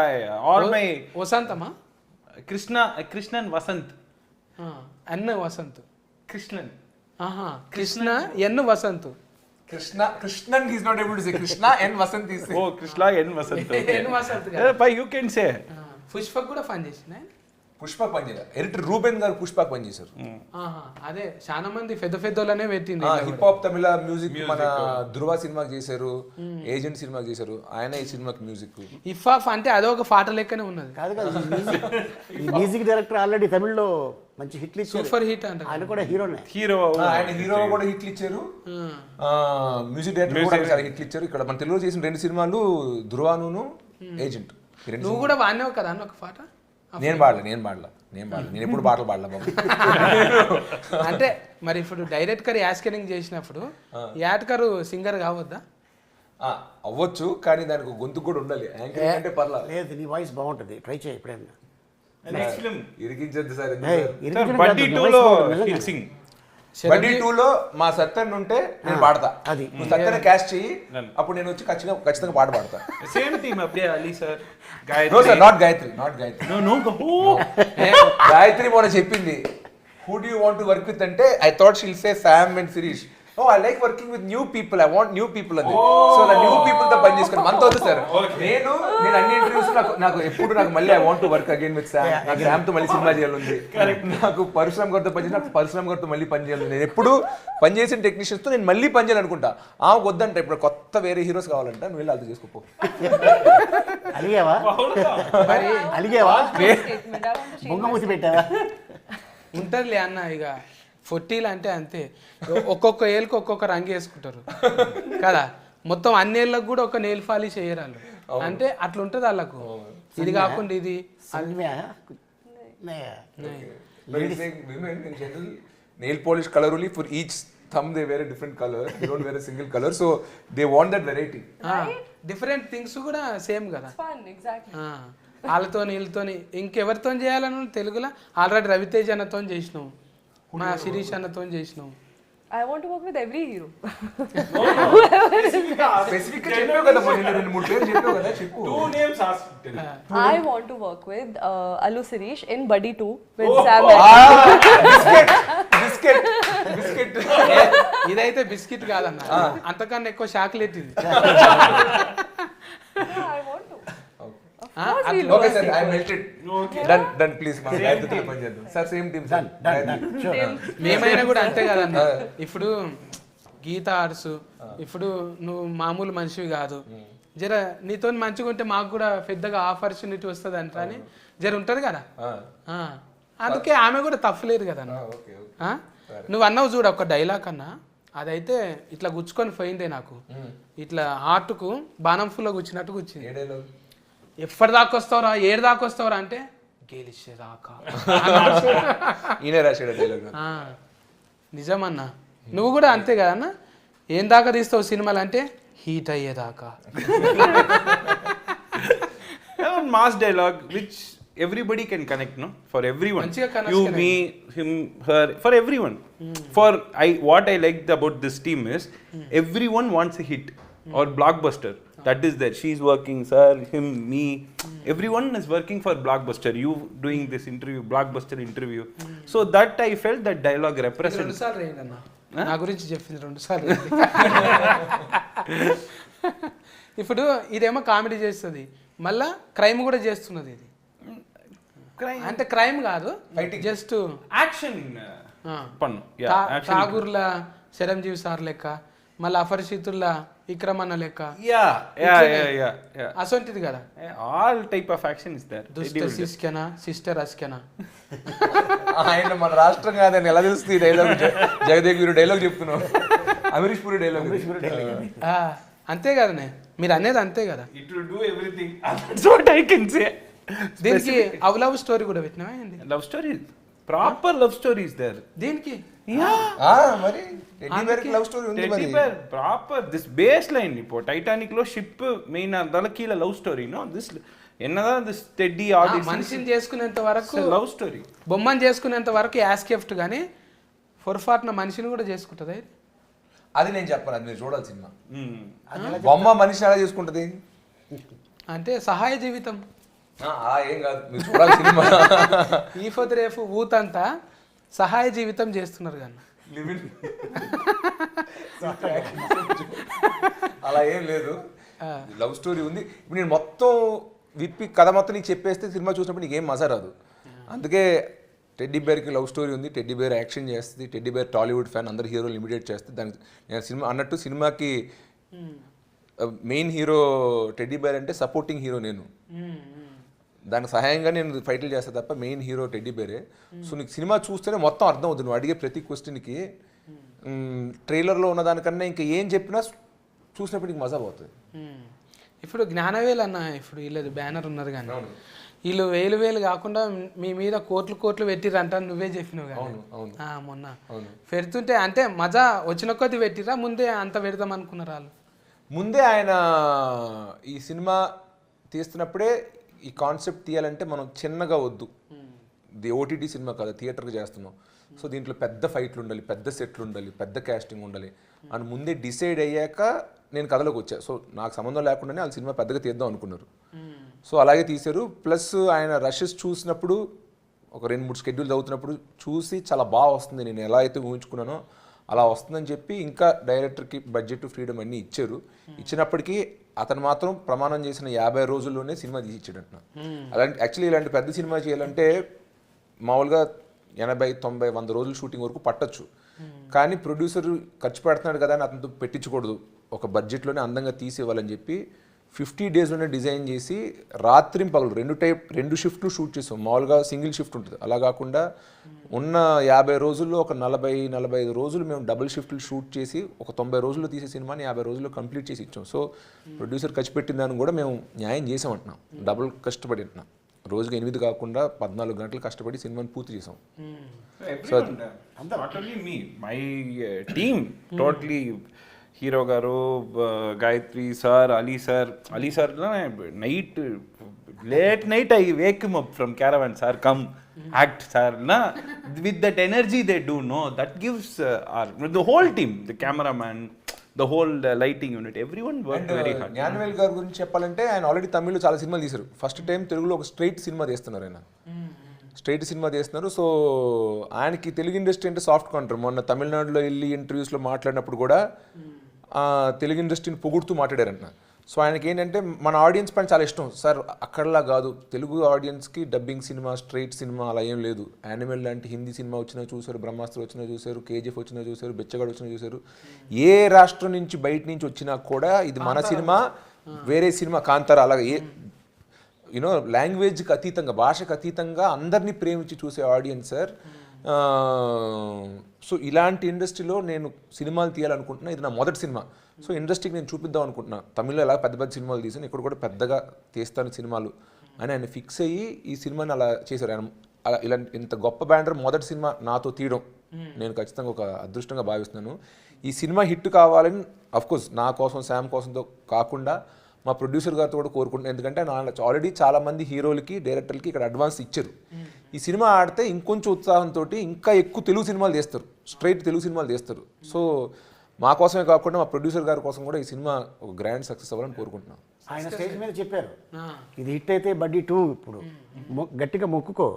all my వసంతమా కృష్ణన్ వసంత్. అన్న Vasanth Krishnan Krishna N Vasanth. Krishnan is not able to say Krishna and Vasanth is oh Krishna N Vasanth. N Vasanth by you can say. Pushpak కూడా ఫన్ చేసిన పుష్పక్ పని చేయాలి. ఎడిటర్ రూబెన్ గారు పుష్పక్ పని చేశారు. అదే చాలా మంది పెద్ద పెద్దోళ్ళనే పెట్టింది. హిప్ హాప్ తమిళ మ్యూజిక్ మన ధృవ సినిమాకి చేశారు, ఏజెంట్ సినిమాకి చేశారు, ఆయన ఈ సినిమాకి మ్యూజిక్. ఇఫాఫ్ అంటే అదొక పాట లెక్కనే ఉన్నది. కాదు కాదు, ఈ మ్యూజిక్ డైరెక్టర్ ఆల్రెడీ తమిళ్లో మంచి హిట్లు ఇచ్చారు, సూపర్ హిట్ అంట. ఆయన కూడా హీరోనే. ఆయన హీరో కూడా హిట్లు ఇచ్చారు, మ్యూజిక్ డైరెక్టర్ కూడా చాలా హిట్లు ఇచ్చారు. ఇక్కడ మన తెలుగులో చేసిన 2 సినిమాలు ధృవాను ఏజెంట్. నువ్వు కూడా వాడినావు కదా అన్న ఒక పాట. నేను పాడలే నేను ఎప్పుడు పాటలు పాడలే బాబు. అంటే మరి ఇప్పుడు డైరెక్టర్ యాస్కరింగ్ చేసినప్పుడు యాడ్కర్ సింగర్ కావద్దా? అవ్వచ్చు, కానీ దానికి గొంతు కూడా ఉండాలి. యాంకరింగ్ అంటే పర్లేదు. లేదు, నీ వాయిస్ బాగుంటుంది, ట్రై చేయి ఎప్పుడైనా. నెక్స్ట్ ఫిల్మ్ ఇరికించద్దు సార్. బడ్డీ 2లో he'll sing. బడ్డీ 2లో మా సత్యన్ ఉంటే నేను పాడతా. అది నువ్వు సత్యన్ క్యాస్ట్ చెయ్యి, అప్పుడు నేను వచ్చి ఖచ్చితంగా పాట పాడతా. సేమ్ టీమ్ అప్పుడే Ali sir. No sir, not Gayathri. Gayathri మొన్న చెప్పింది who do you want to work with అంటే I thought she'll say Sam and Sirish. Oh I like working with new people, I want new people అని. సో నా న్యూ పీపుల్ తో పని చేసుకుని మనతో వద్దు సార్. నేను అన్ని ఇంటర్వ్యూస్ నాకు మళ్ళీ I want to work again with Sam. నాకు శామ్ తో మళ్ళీ సినిమా చేయాలి. నాకు పరశురామ్ గారితో పని చేసి నాకు పరశురామ్ గారితో మళ్ళీ పని చేయాలి. నేను ఎప్పుడు పని చేసిన టెక్నీషియన్స్ తో నేను మళ్ళీ పని చేయాలనుకుంటా. వద్దంట, ఇప్పుడు కొత్త వేరే హీరోస్ కావాలంట, నువ్వు వెళ్ళి అది చేసుకోపో. అలిగావా బొంగమూసి పెట్టావా? ఉంటదిలే అన్న, ఇక 40 అంటే అంతే. ఒక్కొక్క ఏళ్ళకి ఒక్కొక్క రంగు వేసుకుంటారు కదా. మొత్తం అన్ని ఏళ్ళకి కూడా ఒక నెయిల్ పాలిష్ చేయరు వాళ్ళు. అంటే అట్లా ఉంటుంది వాళ్ళకు. ఇది కాకుండా ఇది nail polish colour only for each thumb they wear a different color, they don't wear a single color, so they want that variety. Different things కూడా సేమ్ కదా. Fun, exactly. వాళ్ళతో వీళ్ళతో ఇంకెవరితో చేయాలని తెలుగులో ఆల్రెడీ రవితేజ్ అన్నతో చేసినావు, మా శిరీష్ అన్నతో చేసినావు. I want to work with every hero. Specific గా చెప్పావు కదా, మొన్న 2-3 పేర్లు చెప్పావు కదా, చెప్పు. 2 names asked. I want to work with Allu Sirish in Buddy 2 with Sam. Biscuit ఇదైతే బిస్కెట్ కాదన్న, అంతకన్నా ఎక్కువ చాక్లెట్ ఇది. I want to. Okay sir, I melted. Done please. మా గాయత్రితో పని చేద్దాం సార్. Same team sir. మేమైనా కూడా అంతే కదన్న. ఇప్పుడు గీత ఆర్ట్స్, ఇప్పుడు నువ్వు మామూలు మనిషివి కాదు. జర నీతో మంచిగా ఉంటే మాకు కూడా పెద్దగా ఆపర్చునిటీ వస్తుంది అంట అని జర ఉంటుంది కదా. అందుకే ఆమె కూడా తప్పలేదు కదన్న. నువ్వు అన్నావు చూడ ఒక డైలాగ్ అన్నా, అదైతే ఇట్లా గుచ్చుకొని పోయిందే నాకు. ఇట్లా హార్ట్కు బాణం ఫుల్లో గుచ్చినట్టు గుచ్చింది. ఎప్పటి దాకా వస్తావురా, ఏడు దాకా వస్తావురా అంటే గెలిచేదాకా. ఈయన రాశాడు డైలాగ్. నిజమన్నా, నువ్వు కూడా అంతే కదన్న. ఏం దాకా తీస్తావు సినిమాలు అంటే హీట్ అయ్యేదాకా. one mass dialogue which everybody can connect, no? For everyone. మంచిగా connect You, connect. me, him, her, for everyone. For what I liked about this team is everyone wants a hit or blockbuster. That is there. She's working, sir, him, me. Everyone is working for blockbuster. You doing this interview, blockbuster interview. So that I felt that dialogue రెండు represents. సార్లు రేయండి అన్న నా గురించి చెప్పింది 2 సార్లు ఇప్పుడు ఇదేమో comedy చేస్తుంది మళ్ళా క్రైమ్ కూడా చేస్తున్నది ఇది Crime. అంటే క్రైమ్ కాదు just Action. Pannu. Yeah, action. ఠాగూర్ల చిరంజీవి సార్ లెక్క మళ్ళీ అపరిచితుల్లా విక్రమన్న లెక్క Yeah. అసొంటిది కదా All type of action is there. దుష్ట శిష్కెనా సిస్టర్ అస్కెనా ఆయన మన రాష్ట్రం కాదని ఎలా తెలుస్తుంది ఈ డైలాగ్ జగదేవ్ వీరు డైలాగ్ చెప్తున్నావు అమరీష్ పూరి డైలాగ్ అంతే కదనే మీరు అనేది అంతే కదా It will do everything. That's what I can say. దీనికి లవ్ స్టోరీ కూడా పెట్టినావా ఏంది Love story. Proper love story is there. దీనికి మరి టెడ్డీ బేర్కి లవ్ స్టోరీ ఉంది మరి Teddy bear, proper. This baseline இப்போ டைட்டானிక్ లో షిప్ మెయిన్ అదాల కీల లవ్ స్టోరీ నో దిస్ ఎన్నదా దిస్ టెడ్డీ ఆల్ దిస్ మనిషిని చేసుకునేంత వరకు లవ్ స్టోరీ. బొమ్మని చేసుకునేంత వరకు యాస్కెఫ్ట్ కానీ పొరపాటున మనిషిని కూడా చేసుకుంటుంది అది నేను చెప్పను అది మీరు చూడాలి సినిమా బొమ్మ మనిషి ఎలా చేసుకుంటది అంటే సహాయ జీవితం ఏం కాదు మీరు చూడాలి సినిమా ఈ పొద్దు రేపు ఊతంతా సహాయ జీవితం చేస్తున్నారు కానీ అలా ఏం లేదు లవ్ స్టోరీ ఉంది ఇప్పుడు నేను మొత్తం విప్పి కథ మొత్తం నీకు చెప్పేస్తే సినిమా చూసినప్పుడు నీకు ఏం మజా రాదు అందుకే టెడ్డీ బేర్కి లవ్ స్టోరీ ఉంది టెడ్డీ బేర్ యాక్షన్ చేస్తుంది టెడ్డీ బేర్ టాలీవుడ్ ఫ్యాన్ అందరు హీరోలు ఇమిడియేట్ చేస్తుంది దానికి నేను సినిమా అన్నట్టు సినిమాకి మెయిన్ హీరో టెడ్డీ బేర్ అంటే సపోర్టింగ్ హీరో నేను దానికి సహాయంగా నేను ఫైట్లు చేస్తా తప్ప మెయిన్ హీరో టెడ్డీ బేరే సో నీకు సినిమా చూస్తేనే మొత్తం అర్థం అవుతుంది నువ్వు అడిగే ప్రతి క్వశ్చన్కి ట్రైలర్లో ఉన్న దానికన్నా ఇంకా ఏం చెప్పినా చూసినప్పుడు నీకు మజా పోతుంది ఇప్పుడు జ్ఞానవేలు అన్న ఇప్పుడు వీళ్ళది బ్యానర్ ఉన్నారు కానీ వీళ్ళు వేలు కాకుండా మీ మీద కోట్లు పెట్టిరంట నువ్వే చెప్పినావు కానీ మొన్న పెడుతుంటే అంటే మజా వచ్చిన కొద్ది పెట్టిరా ముందే అంత పెడదాం అనుకున్నారు వాళ్ళు ముందే ఆయన ఈ సినిమా తీస్తున్నప్పుడే ఈ కాన్సెప్ట్ తీయాలంటే మనం చిన్నగా వద్దు ఇది ఓటీటీ సినిమా కాదు థియేటర్కి చేస్తున్నాం సో దీంట్లో పెద్ద ఫైట్లు ఉండాలి పెద్ద సెట్లు ఉండాలి పెద్ద క్యాస్టింగ్ ఉండాలి అని ముందే డిసైడ్ అయ్యాక నేను కథలోకి వచ్చా సో నాకు సంబంధం లేకుండానే వాళ్ళు సినిమా పెద్దగా తీద్దాం అనుకున్నారు సో అలాగే తీశారు ప్లస్ ఆయన రషెస్ చూసినప్పుడు ఒక 2-3 షెడ్యూల్స్ అవుతున్నప్పుడు చూసి చాలా బాగా వస్తుంది నేను ఎలా అయితే ఊహించుకున్నానో అలా వస్తుందని చెప్పి ఇంకా డైరెక్టర్కి బడ్జెట్ ఫ్రీడమ్ అన్నీ ఇచ్చారు ఇచ్చినప్పటికీ అతను మాత్రం ప్రమాణం చేసిన 50 రోజుల్లోనే సినిమా తీసి ఇచ్చాడంట అలాంటి యాక్చువల్లీ ఇలాంటి పెద్ద సినిమా చేయాలంటే మామూలుగా 80-90-100 రోజులు షూటింగ్ వరకు పట్టొచ్చు కానీ ప్రొడ్యూసర్ ఖర్చు పెడుతున్నాడు కదా అని అతనితో పెట్టించకూడదు ఒక బడ్జెట్లోనే అందంగా తీసి ఇవ్వాలని చెప్పి 50 డేస్లోనే డిజైన్ చేసి రాత్రి పగలు 2 షిఫ్ట్లు షూట్ చేసాం మామూలుగా సింగిల్ షిఫ్ట్ ఉంటుంది అలా కాకుండా ఉన్న 50 రోజుల్లో ఒక 40-45 రోజులు మేము డబుల్ షిఫ్ట్లు షూట్ చేసి ఒక 90 రోజుల్లో తీసే సినిమాని 50 రోజుల్లో కంప్లీట్ చేసి ఇచ్చాం సో ప్రొడ్యూసర్ ఖర్చు పెట్టిన దాన్ని కూడా మేము న్యాయం చేసామంటున్నాం డబుల్ కష్టపడి అంటున్నాం రోజుకి 8 కాకుండా 14 గంటలు కష్టపడి సినిమాని పూర్తి చేసాం Not only me, my team totally. Hero గారు Gayathri sir Ali sir night late night I wake him up from caravan sir come act sir నా with that energy they do no that gives the whole team the cameraman the whole lighting unit everyone work very hard Gnanavel గారి గురించి చెప్పాలంటే ఆయన already తమిళ్లో చాలా సినిమాలు తీశారు first time తెలుగులో ఒక స్ట్రైట్ సినిమా తీస్తున్నారు ఆయన స్ట్రైట్ సినిమా తీస్తున్నారు సో ఆయనకి తెలుగు ఇండస్ట్రీ అంటే సాఫ్ట్ కౌంటర్ మొన్న తమిళనాడులో వెళ్ళి ఇంటర్వ్యూస్లో మాట్లాడినప్పుడు కూడా తెలుగు ఇండస్ట్రీని పొగుడుతూ మాట్లాడారంట సో ఆయనకి ఏంటంటే మన ఆడియన్స్ పైన చాలా ఇష్టం సార్ అక్కడలా కాదు తెలుగు ఆడియన్స్కి డబ్బింగ్ సినిమా స్ట్రైట్ సినిమా అలా ఏం లేదు యానిమల్ లాంటి హిందీ సినిమా వచ్చినా చూశారు బ్రహ్మాస్త్ర వచ్చినా చూశారు కేజీఎఫ్ వచ్చినా చూశారు బెచ్చగాడు వచ్చినా చూశారు ఏ రాష్ట్రం నుంచి బయట నుంచి వచ్చినా కూడా ఇది మన సినిమా వేరే సినిమా కాంతారా అలాగే యూనో లాంగ్వేజ్కి అతీతంగా భాషకు అతీతంగా అందరినీ ప్రేమించి చూసే ఆడియన్స్ సార్ సో ఇలాంటి ఇండస్ట్రీలో నేను సినిమాలు తీయాలనుకుంటున్నా ఇది నా మొదటి సినిమా సో ఇండస్ట్రీకి నేను చూపిద్దాం అనుకుంటున్నా తమిళ్లో ఎలా పెద్ద పెద్ద సినిమాలు తీసాను ఇక్కడ కూడా పెద్దగా తీస్తాను సినిమాలు అని ఆయన ఫిక్స్ అయ్యి ఈ సినిమాని అలా చేశారు ఆయన అలా ఇలాంటి ఇంత గొప్ప బ్యానర్ మొదటి సినిమా నాతో తీయడం నేను ఖచ్చితంగా ఒక అదృష్టంగా భావిస్తున్నాను ఈ సినిమా హిట్ కావాలని అఫ్కోర్స్ నా కోసం శామ్ కోసంతో కాకుండా మా ప్రొడ్యూసర్ గారితో కూడా కోరుకుంటున్నాను. ఎందుకంటే ఆల్రెడీ చాలా మంది హీరోలకి డైరెక్టర్లకి ఇక్కడ అడ్వాన్స్ ఇచ్చారు. ఈ సినిమా ఆడితే ఇంకొంచెం ఉత్సాహంతో ఇంకా ఎక్కువ తెలుగు సినిమాలు తీస్తారు, స్ట్రైట్ తెలుగు సినిమాలు తీస్తారు. సో మా కోసమే కాకుండా మా ప్రొడ్యూసర్ గారి కోసం కూడా ఈ సినిమా ఒక గ్రాండ్ సక్సెస్ అవ్వాలని కోరుకుంటున్నాం. ఆయన స్టేజ్ మీద చెప్పారు ఇది హిట్ అయితే బడ్డీ 2 ఇప్పుడు గట్టిగా మొక్కుకో.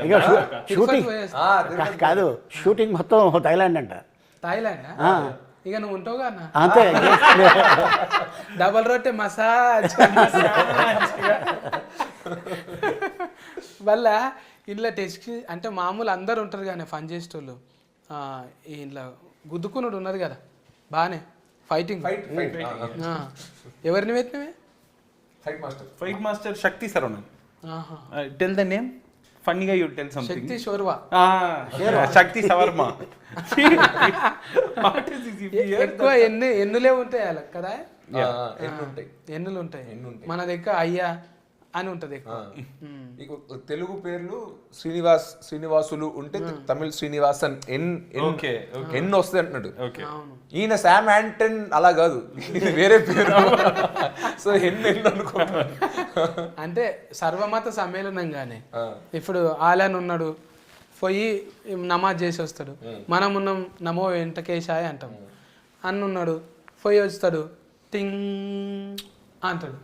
ఇక షూటింగ్ కాదు, షూటింగ్ మొత్తం థాయిలాండ్ అంట. థాయిలాండ్ ఇక నువ్వు ఉంటావుగా అన్న, అంతే. డబల్ రొట్టె మసాజ్ వల్ల ఇంట్లో టెస్ట్ అంటే మామూలు అందరు ఉంటారు కానీ ఫన్ చేసేటోళ్ళు, ఇంట్లో గుద్దుకున్నాడు ఉన్నది కదా బాగానే ఫైటింగ్. ఎవరిని పెట్టినవే? Fight master Shakthi Saravana. Tell the name ఫన్నీగా, you tell something. Shakthi Shorva, Shakthi Savarma. ఎక్కువ ఎన్నులే ఉంటాయి వాళ్ళకి కదా, ఎన్నులు ఉంటాయి. మన దగ్గర అయ్యా అని ఉంటది ఎక్కువ. తెలుగు పేర్లు శ్రీనివాసులు ఉంటే తమిళ శ్రీనివాసన్ ఎన్ వస్తుంది అంటున్నాడు. ఈయన శామ్ యాంటన్ అలా కాదు, వేరే పేరు. సో ఎన్ అనుకో. అంటే సర్వమత సమ్మేళనంగానే ఇప్పుడు ఆలన్ ఉన్నాడు, పోయి నమాజ్ చేసి వస్తాడు. మనం ఉన్నాం నమో వెంకటేశాయ అంటాం. అన్నున్నాడు పోయి వస్తాడు టింగ్ అంటాడు.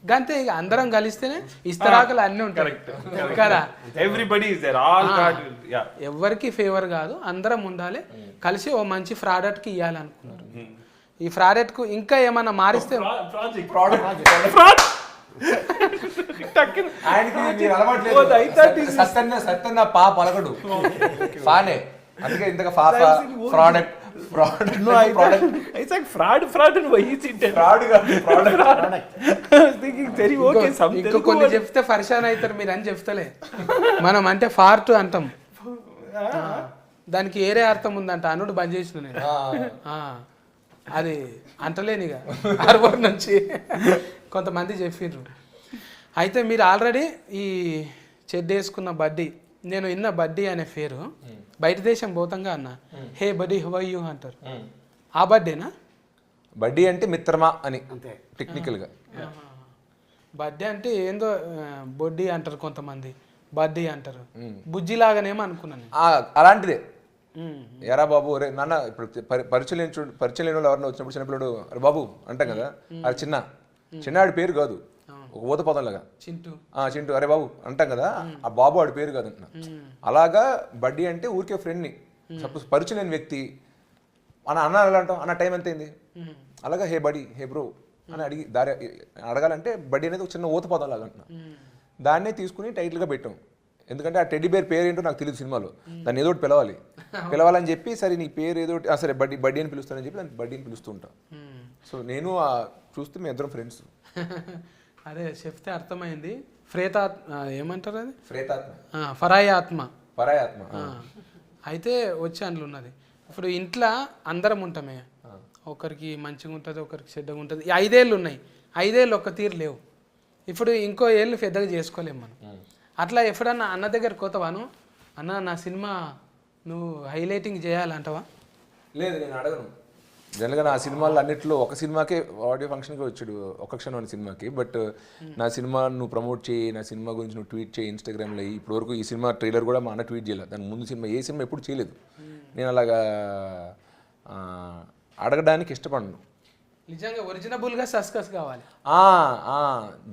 గంతే, ఇక అందరం కలిస్తేనే ఇస్తరాకులు అన్నీ ఉంటాయి కదా. ఎవరికి ఫేవర్ కాదు, అందరం ఉండాలి కలిసి ఓ మంచి ప్రాడక్ట్ కి ఇవ్వాలనుకున్నారు. ఈ ప్రాడక్ట్ కు ఇంకా ఏమన్నా మారిస్తే సత్యన్న పా పలకడు పానే, అందుకే ఇంతగా పాప ప్రోడక్ట్ ఇంకా కొన్ని చెప్తే పరిశాన్ అవుతారు మీరు అని చెప్తలే. మనం అంటే ఫార్ట్ అంటాం, దానికి ఏరే అర్థం ఉందంట. అనుడు బంద్ చేసిన నేను అది అంటలేనిగా ఆర్వర్ నుంచి కొంతమంది చెప్పిండ్రు. అయితే మీరు ఆల్రెడీ ఈ చెడ్డ వేసుకున్న బడ్డీ, నేను విన్న బడ్డీ అనే పేరు బయట దేశం పోతంగా అన్న హే బడ్డీ హౌ ఆర్ యు అంటారు. ఆ బడ్డేనా? బడ్డీ అంటే మిత్రమా అని టెక్నికల్ గా. బడ్డీ అంటే ఏందో బొడ్డీ అంటారు కొంతమంది, బడ్డీ అంటారు. బుజ్జి లాగానేమో అనుకున్నాను. అలాంటిదే. ఎరా బాబు రే నాన్న, ఇప్పుడు పరిచయం లేని వాళ్ళు ఎవరన్నా వచ్చినప్పుడు చిన్నపిల్లడు అరే బాబు అంటాం కదా, అది చిన్నాడి పేరు కాదు, ఒక ఊత పదం లాగా చింటూ అరే బాబు అంటాం కదా, ఆ బాబు ఆడి పేరు కాదు అంటున్నా. అలాగా బడ్డీ అంటే ఊరికే ఫ్రెండ్ని, సపోజ్ పరిచయం లేని వ్యక్తి అన్న ఎలా అంటాం, అన్న టైం ఎంత అయింది, అలాగా హే బడీ హే బ్రో అని అడిగి దారి అడగాలంటే బడ్డీ అనేది ఒక చిన్న ఊత పదం లాగా అంటున్నా. దాన్నే తీసుకుని టైటిల్గా పెట్టాం. ఎందుకంటే ఆ టెడ్డీ బేర్ పేరు ఏంటో నాకు తెలియదు సినిమాలో, దాన్ని ఏదో ఒకటి పిలవాలని చెప్పి సరే నీ పేరు ఏదో సరే బడ్డీ అని పిలుస్తానని చెప్పి దాన్ని బడ్డీ అని పిలుస్తూ ఉంటాం. సో నేను చూస్తే మీ ఇద్దరం ఫ్రెండ్స్. అదే చెప్తే అర్థమైంది. ఏమంటారు అది, ప్రేతాత్మ, ఫరాయాత్మ. అయితే వచ్చి అందులో ఉన్నది. ఇప్పుడు ఇంట్లో అందరం ఉంటామే, ఒకరికి మంచిగా ఉంటుంది ఒకరికి చెడ్డగా ఉంటుంది. 5 ఏళ్ళు ఉన్నాయి, 5 ఏళ్ళు ఒక్క తీరు లేవు. ఇప్పుడు ఇంకో ఏళ్ళు పెద్దగా చేసుకోలేము మనం. అట్లా ఎప్పుడన్నా అన్న దగ్గర కోతవాను, అన్న నా సినిమా నువ్వు హైలైటింగ్ చేయాలంటావా? లేదు, నేను అడగను. జనరల్గా నా సినిమాలు అన్నింటిలో ఒక సినిమాకే ఆడియో ఫంక్షన్కి వచ్చాడు, ఒక క్షణం అనే సినిమాకి. బట్ నా సినిమా నువ్వు ప్రమోట్ చేయి, నా సినిమా గురించి నువ్వు ట్వీట్ చేయి ఇన్స్టాగ్రామ్లో. ఇప్పటివరకు ఈ సినిమా ట్రైలర్ కూడా మా అన్న ట్వీట్ చేయలేదు, దాని ముందు సినిమా ఏ సినిమా ఎప్పుడు చేయలేదు. నేను అలాగా అడగడానికి ఇష్టపడను. నిజంగా ఒరిజినబుల్ గా సస్కస్ కావాలి.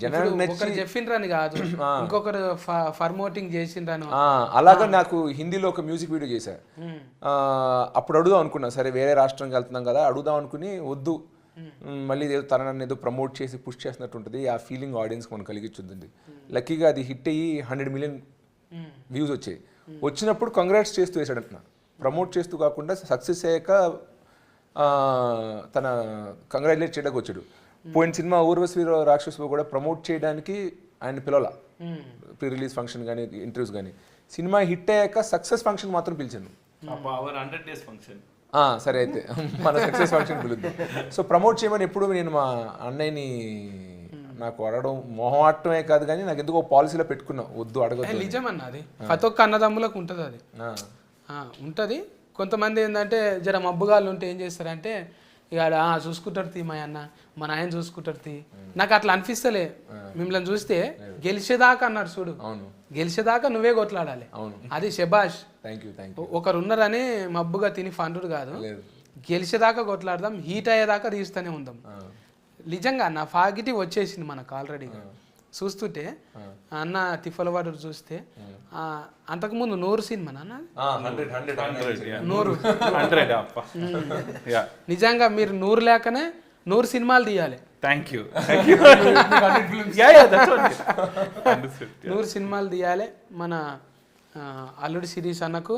జనాలు చెప్పిండ్రని కాదు, ఇంకొకరు ఫర్మోటింగ్ చేసిండ్రను. అలాగా నాకు హిందీలో ఒక మ్యూజిక్ వీడియో చేశా. అప్పుడు అడుగుదాం అనుకున్నా, సరే వేరే రాష్ట్రంకి వెళ్తున్నాం కదా అడుగుదాం అనుకుని, వద్దు మళ్ళీ తనని ఏదో ప్రమోట్ చేసి పుష్ చేసినట్టు ఉంటుంది, ఆ ఫీలింగ్ ఆడియన్స్కి మనం కలిగించుద్ది. లక్కీగా అది హిట్ అయ్యి 100 మిలియన్ వ్యూస్ వచ్చాయి. వచ్చినప్పుడు కంగ్రాట్స్ చేస్తూ వేసాడు అంటున్నా, ప్రమోట్ చేస్తూ కాకుండా సక్సెస్ అయ్యాక తన కంగ్రాచులేట్ చేయడానికి వచ్చాడు. పోయిన సినిమా ఊర్వశి రాక్షసు కూడా ప్రమోట్ చేయడానికి ఆయన పిలవాల, ప్రీ రిలీజ్ ఫంక్షన్ కానీ ఇంటర్వ్యూస్ కానీ. సినిమా హిట్ అయ్యాక సక్సెస్ ఫంక్షన్ మాత్రం పిలిచాను. సరే అయితే మన సక్సెస్ ఫంక్షన్ పిలుద్దాం. సో ప్రమోట్ చేయమని ఎప్పుడు నేను మా అన్నయ్యని నాకు అడగడం మొహమాటమే కాదు కానీ నాకు ఎందుకో పాలసీలో పెట్టుకున్నా, వద్దు అడగదు. నిజమన్నా, అది ప్రతి ఒక్క అన్నదమ్ములకు ఉంటుంది, అది ఉంటుంది. కొంతమంది ఏంటంటే జర మబ్బుగాళ్ళు ఉంటే ఏం చేస్తారంటే ఇక చూసుకుంటారు తీ మా అన్న మా నాయన చూసుకుంటారు తీ నాకు అట్లా అనిపిస్తలే మిమ్మల్ని చూస్తే గెలిచేదాకా అన్నారు చూడు గెలిచేదాకా నువ్వే కొట్లాడాలి అది శబాష్. ఒకరు ఉన్నారని మబ్బుగా తిని ఫండుడు కాదు, గెలిచేదాకా కొట్లాడదాం, హీట్ అయ్యేదాకా తీస్తూనే ఉందాం. నిజంగా నా ఫాగిటివ్ వచ్చేసింది మనకు ఆల్రెడీగా. చూస్తుంటే అన్న తిఫల వాడు చూస్తే అంతకుముందు 100 సినిమా నాన్న 100 నిజంగా మీరు 100 లేకనే 100 సినిమాలు తీయాలి. థ్యాంక్ యూ 100 సినిమాలు తీయాలి. మన అల్లుడి సిరీస్ అన్నకు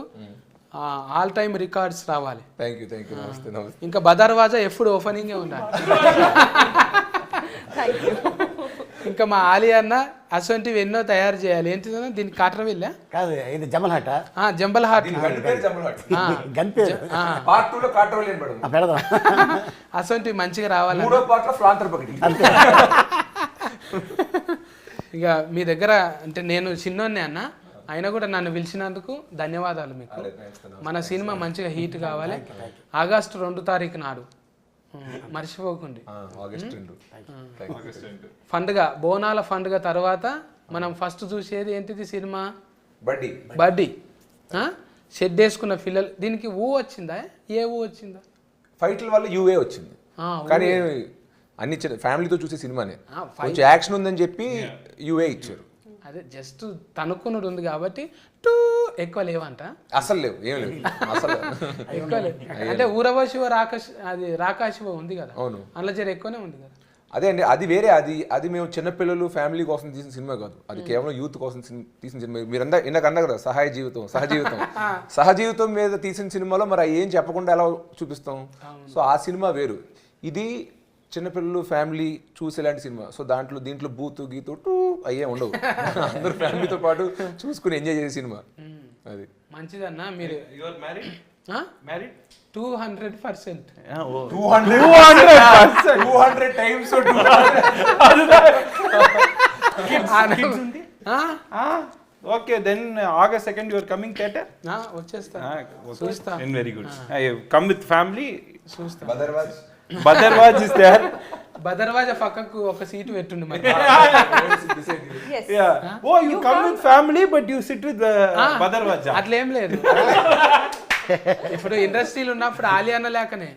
ఆల్ టైమ్ రికార్డ్స్ రావాలి. ఇంకా బదర్వాజా ఎప్పుడు ఓపెనింగే ఉండాలి. ఇంకా మా ఆలి అన్న అసొంటివి ఎన్నో తయారు చేయాలి. ఏంటిదన్నా దీనికి కాటర వెళ్ళా కాదు, ఇది జమల్ హాట, జంబల్ హాట్ అసొంటివి మంచిగా రావాలి. ఇక మీ దగ్గర అంటే నేను చిన్నోన్నే అన్న, అయినా కూడా నన్ను పిలిచినందుకు ధన్యవాదాలు మీకు. మన సినిమా మంచిగా హీట్ కావాలి. ఆగస్టు 2 తారీఖు నాడు మర్చిపోకండి. పండుగ బోనాల పండుగ తర్వాత మనం ఫస్ట్ చూసేది ఏంటిది సినిమా బడ్డీ. షెడ్ వేసుకున్న పిల్లలు. దీనికి వచ్చిందా? ఏ వచ్చిందా? ఫైట్ల వల్ల యూఏ వచ్చింది, కానీ అన్ని ఫ్యామిలీతో చూసే సినిమానే. కొంచెం యాక్షన్ ఉందని చెప్పి యూఏ ఇచ్చారు. అదే జస్ట్ తనుకున్నది ఉంది కాబట్టి టూ ఎక్కువ లేవంట. అసలు లేవు, ఏం లేవు అసలు ఎక్కువ లేవు. అంటే ఊరవశివ రాకాశివ ఉంది కదా, అందులో జర ఎక్కువనే ఉంది కదా. అదే అండి, అది వేరే. అది మేము చిన్నపిల్లలు ఫ్యామిలీ కోసం తీసిన సినిమా కాదు, అది కేవలం యూత్ కోసం తీసిన సినిమా. మీరు ఇందాక అన్నారు కదా సహజీవితం మీద తీసిన సినిమాలో మరి ఏం చెప్పకుండా ఎలా చూపిస్తాం? సో ఆ సినిమా వేరు, ఇది చిన్నపిల్లలు ఫ్యామిలీ చూసేలాంటి సినిమా. సో దీంట్లో బూతు గీతు అయ్యే ఉండవు. అందరూ ఫ్యామిలీతో పాటు చూసుకుని ఎంజాయ్ చేసే సినిమా అది. మంచిదన్నా. మీరు 200%. Okay, then August 2nd you are coming theater? వచ్చేస్తా, చూస్తా. Very good. Come with family. చూస్తా. Badarwaj is there. బదర్వాజా పక్కకు ఒక సీటు పెట్టుండి మరి. Oh, you come with family but you sit with Badarwaj. అట్లేం లేదు. ఇప్పుడు ఇండస్ట్రీలు ఉన్నప్పుడు ఆలి అన్న లేకనే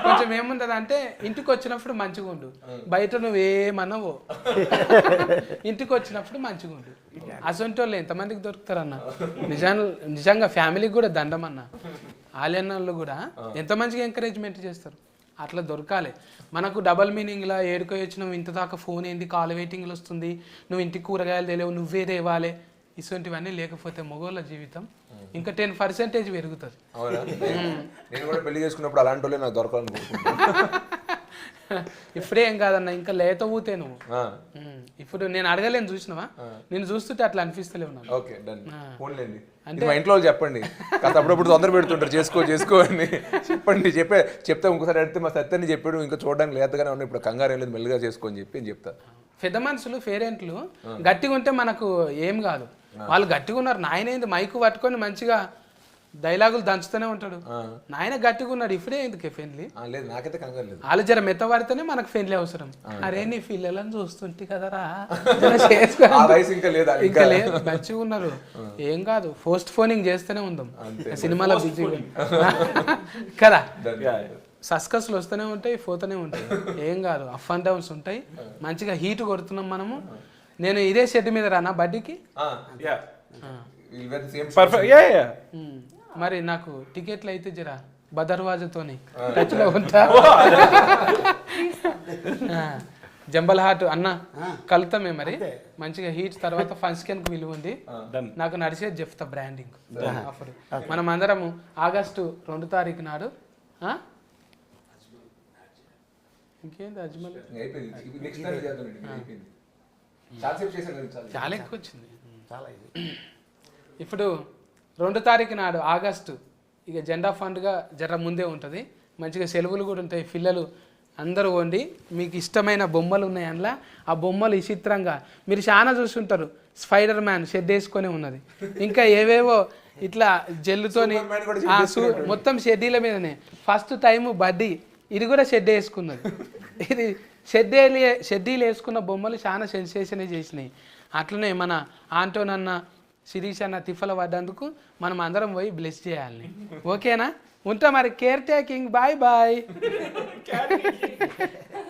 కొంచెం ఏముంటది అంటే, ఇంటికి వచ్చినప్పుడు మంచిగా ఉండు, బయట నువ్వేమన్నావో ఇంటికి వచ్చినప్పుడు మంచిగా ఉండు. అసొంటి వాళ్ళు ఎంతమందికి దొరుకుతారన్న. నిజంగా ఫ్యామిలీకి కూడా దండం అన్న. ఆలి అన్నలు కూడా ఎంత మంచిగా ఎంకరేజ్మెంట్ చేస్తారు. అట్లా దొరకాలి మనకు. డబల్ మీనింగ్లా ఏడుకో వచ్చినావు, ఇంత దాకా ఫోన్ ఏంది, కాల్ వెయిటింగ్లు వస్తుంది, నువ్వు ఇంటికి కూరగాయలు తెలియవు, నువ్వే తేవాలి, ఇటువంటివన్నీ లేకపోతే మగోళ్ళ జీవితం ఇంకా 10% పెరుగుతుంది. నేను కూడా పెళ్లి చేసుకున్నప్పుడు అలాంటి వాళ్ళే నాకు దొరకాలనుకుంటున్నాను. ఇప్పుడే ఏం కాదన్న, ఇంకా లేత ఊతే నువ్వు. ఇప్పుడు నేను అడగలేను, చూసినావా? నేను చూస్తుంటే అట్లా అనిపిస్తలేవు నాకు. Okay done. ఫోన్లేండి అంటే మా ఇంట్లో చెప్పండి, కాస్త అప్పుడప్పుడు తొందర పెడుతుంటారు, చేసుకో అని చెప్పండి. చెప్తే ఇంకోసారి అడిగితే మా సత్యాన్ని చెప్పాడు, ఇంకా చూడడానికి లేతగానే ఉన్నాయి, ఇప్పుడు కంగారు ఏం లేదు, మెల్లిగా చేసుకొని చెప్పి అని చెప్తా. పెద్ద మనుషులు పేరెంట్లు గట్టిగా ఉంటే మనకు ఏం కాదు. వాళ్ళు గట్టిగా ఉన్నారు, నాయన ఏంది మైకు పట్టుకొని మంచిగా డైలాగులు దంచుతూనే ఉంటాడు. నాయన గట్టిగా ఉన్నాడు, ఇప్పుడే ఎందుకు ఫ్రెండ్లీ? లేదు, నాకైతే కంగారు లేదు. వాళ్ళు జర మెత్త పడితేనే మనకు ఫ్రెండ్లీ అవసరం. అరే నీ పిల్లలను చూస్తుంటే కదరా, ఇంకా లేదు, మంచిగా ఉన్నారు, ఏం కాదు, పోస్ట్ ఫోనింగ్ చేస్తూనే ఉందాం, సినిమాలో బిజీగా కదా. సస్కస్లు వస్తూనే ఉంటాయి, పోతూనే ఉంటాయి, ఏం కాదు, అప్ అండ్ డౌన్స్ ఉంటాయి. మంచిగా హీట్ కొడుతున్నాం మనము. నేను ఇదే షెడ్ మీద రానా బడ్డీకి? మరి నాకు టికెట్లు అయితే జరా బదర్వాజతోని టచ్లో ఉంటా. జంబల్ హాట్ అన్న కలుతామే మరి. మంచిగా హీట్ తర్వాత ఫంక్షన్కి విలువ ఉంది. నాకు నడిచేది చెప్తా బ్రాండింగ్ ఆఫర్. మనం అందరము ఆగస్టు 2 తారీఖు నాడు ఇంకేంది అజ్మల్ చాలా ఎక్కువ వచ్చింది. ఇప్పుడు 2 తారీఖు నాడు ఆగస్టు ఇక జెండా ఫండ్గా జర ముందే ఉంటుంది. మంచిగా సెలవులు కూడా ఉంటాయి. పిల్లలు అందరూ పోండి. మీకు ఇష్టమైన బొమ్మలు ఉన్నాయి అందులో. ఆ బొమ్మలు విచిత్రంగా మీరు చాలా చూస్తుంటారు. స్పైడర్ మ్యాన్ షెడ్ వేసుకొని ఉన్నది, ఇంకా ఏవేవో ఇట్లా జెల్లుతోని మొత్తం షెడ్డీల మీదనే. ఫస్ట్ టైము బడ్డీ ఇది కూడా షెడ్ వేసుకున్నది. ఇది షెడ్డీలు వేసుకున్న బొమ్మలు చాలా సెన్సేషన్ చేసినాయి. అట్లనే మన ఆంటోన్ అన్న, శిరీష్ అన్న తిఫల పడ్డందుకు మనం అందరం పోయి బ్లెస్ చేయాలి. ఓకేనా? ఉంటా మరి. Care taking. Bye bye.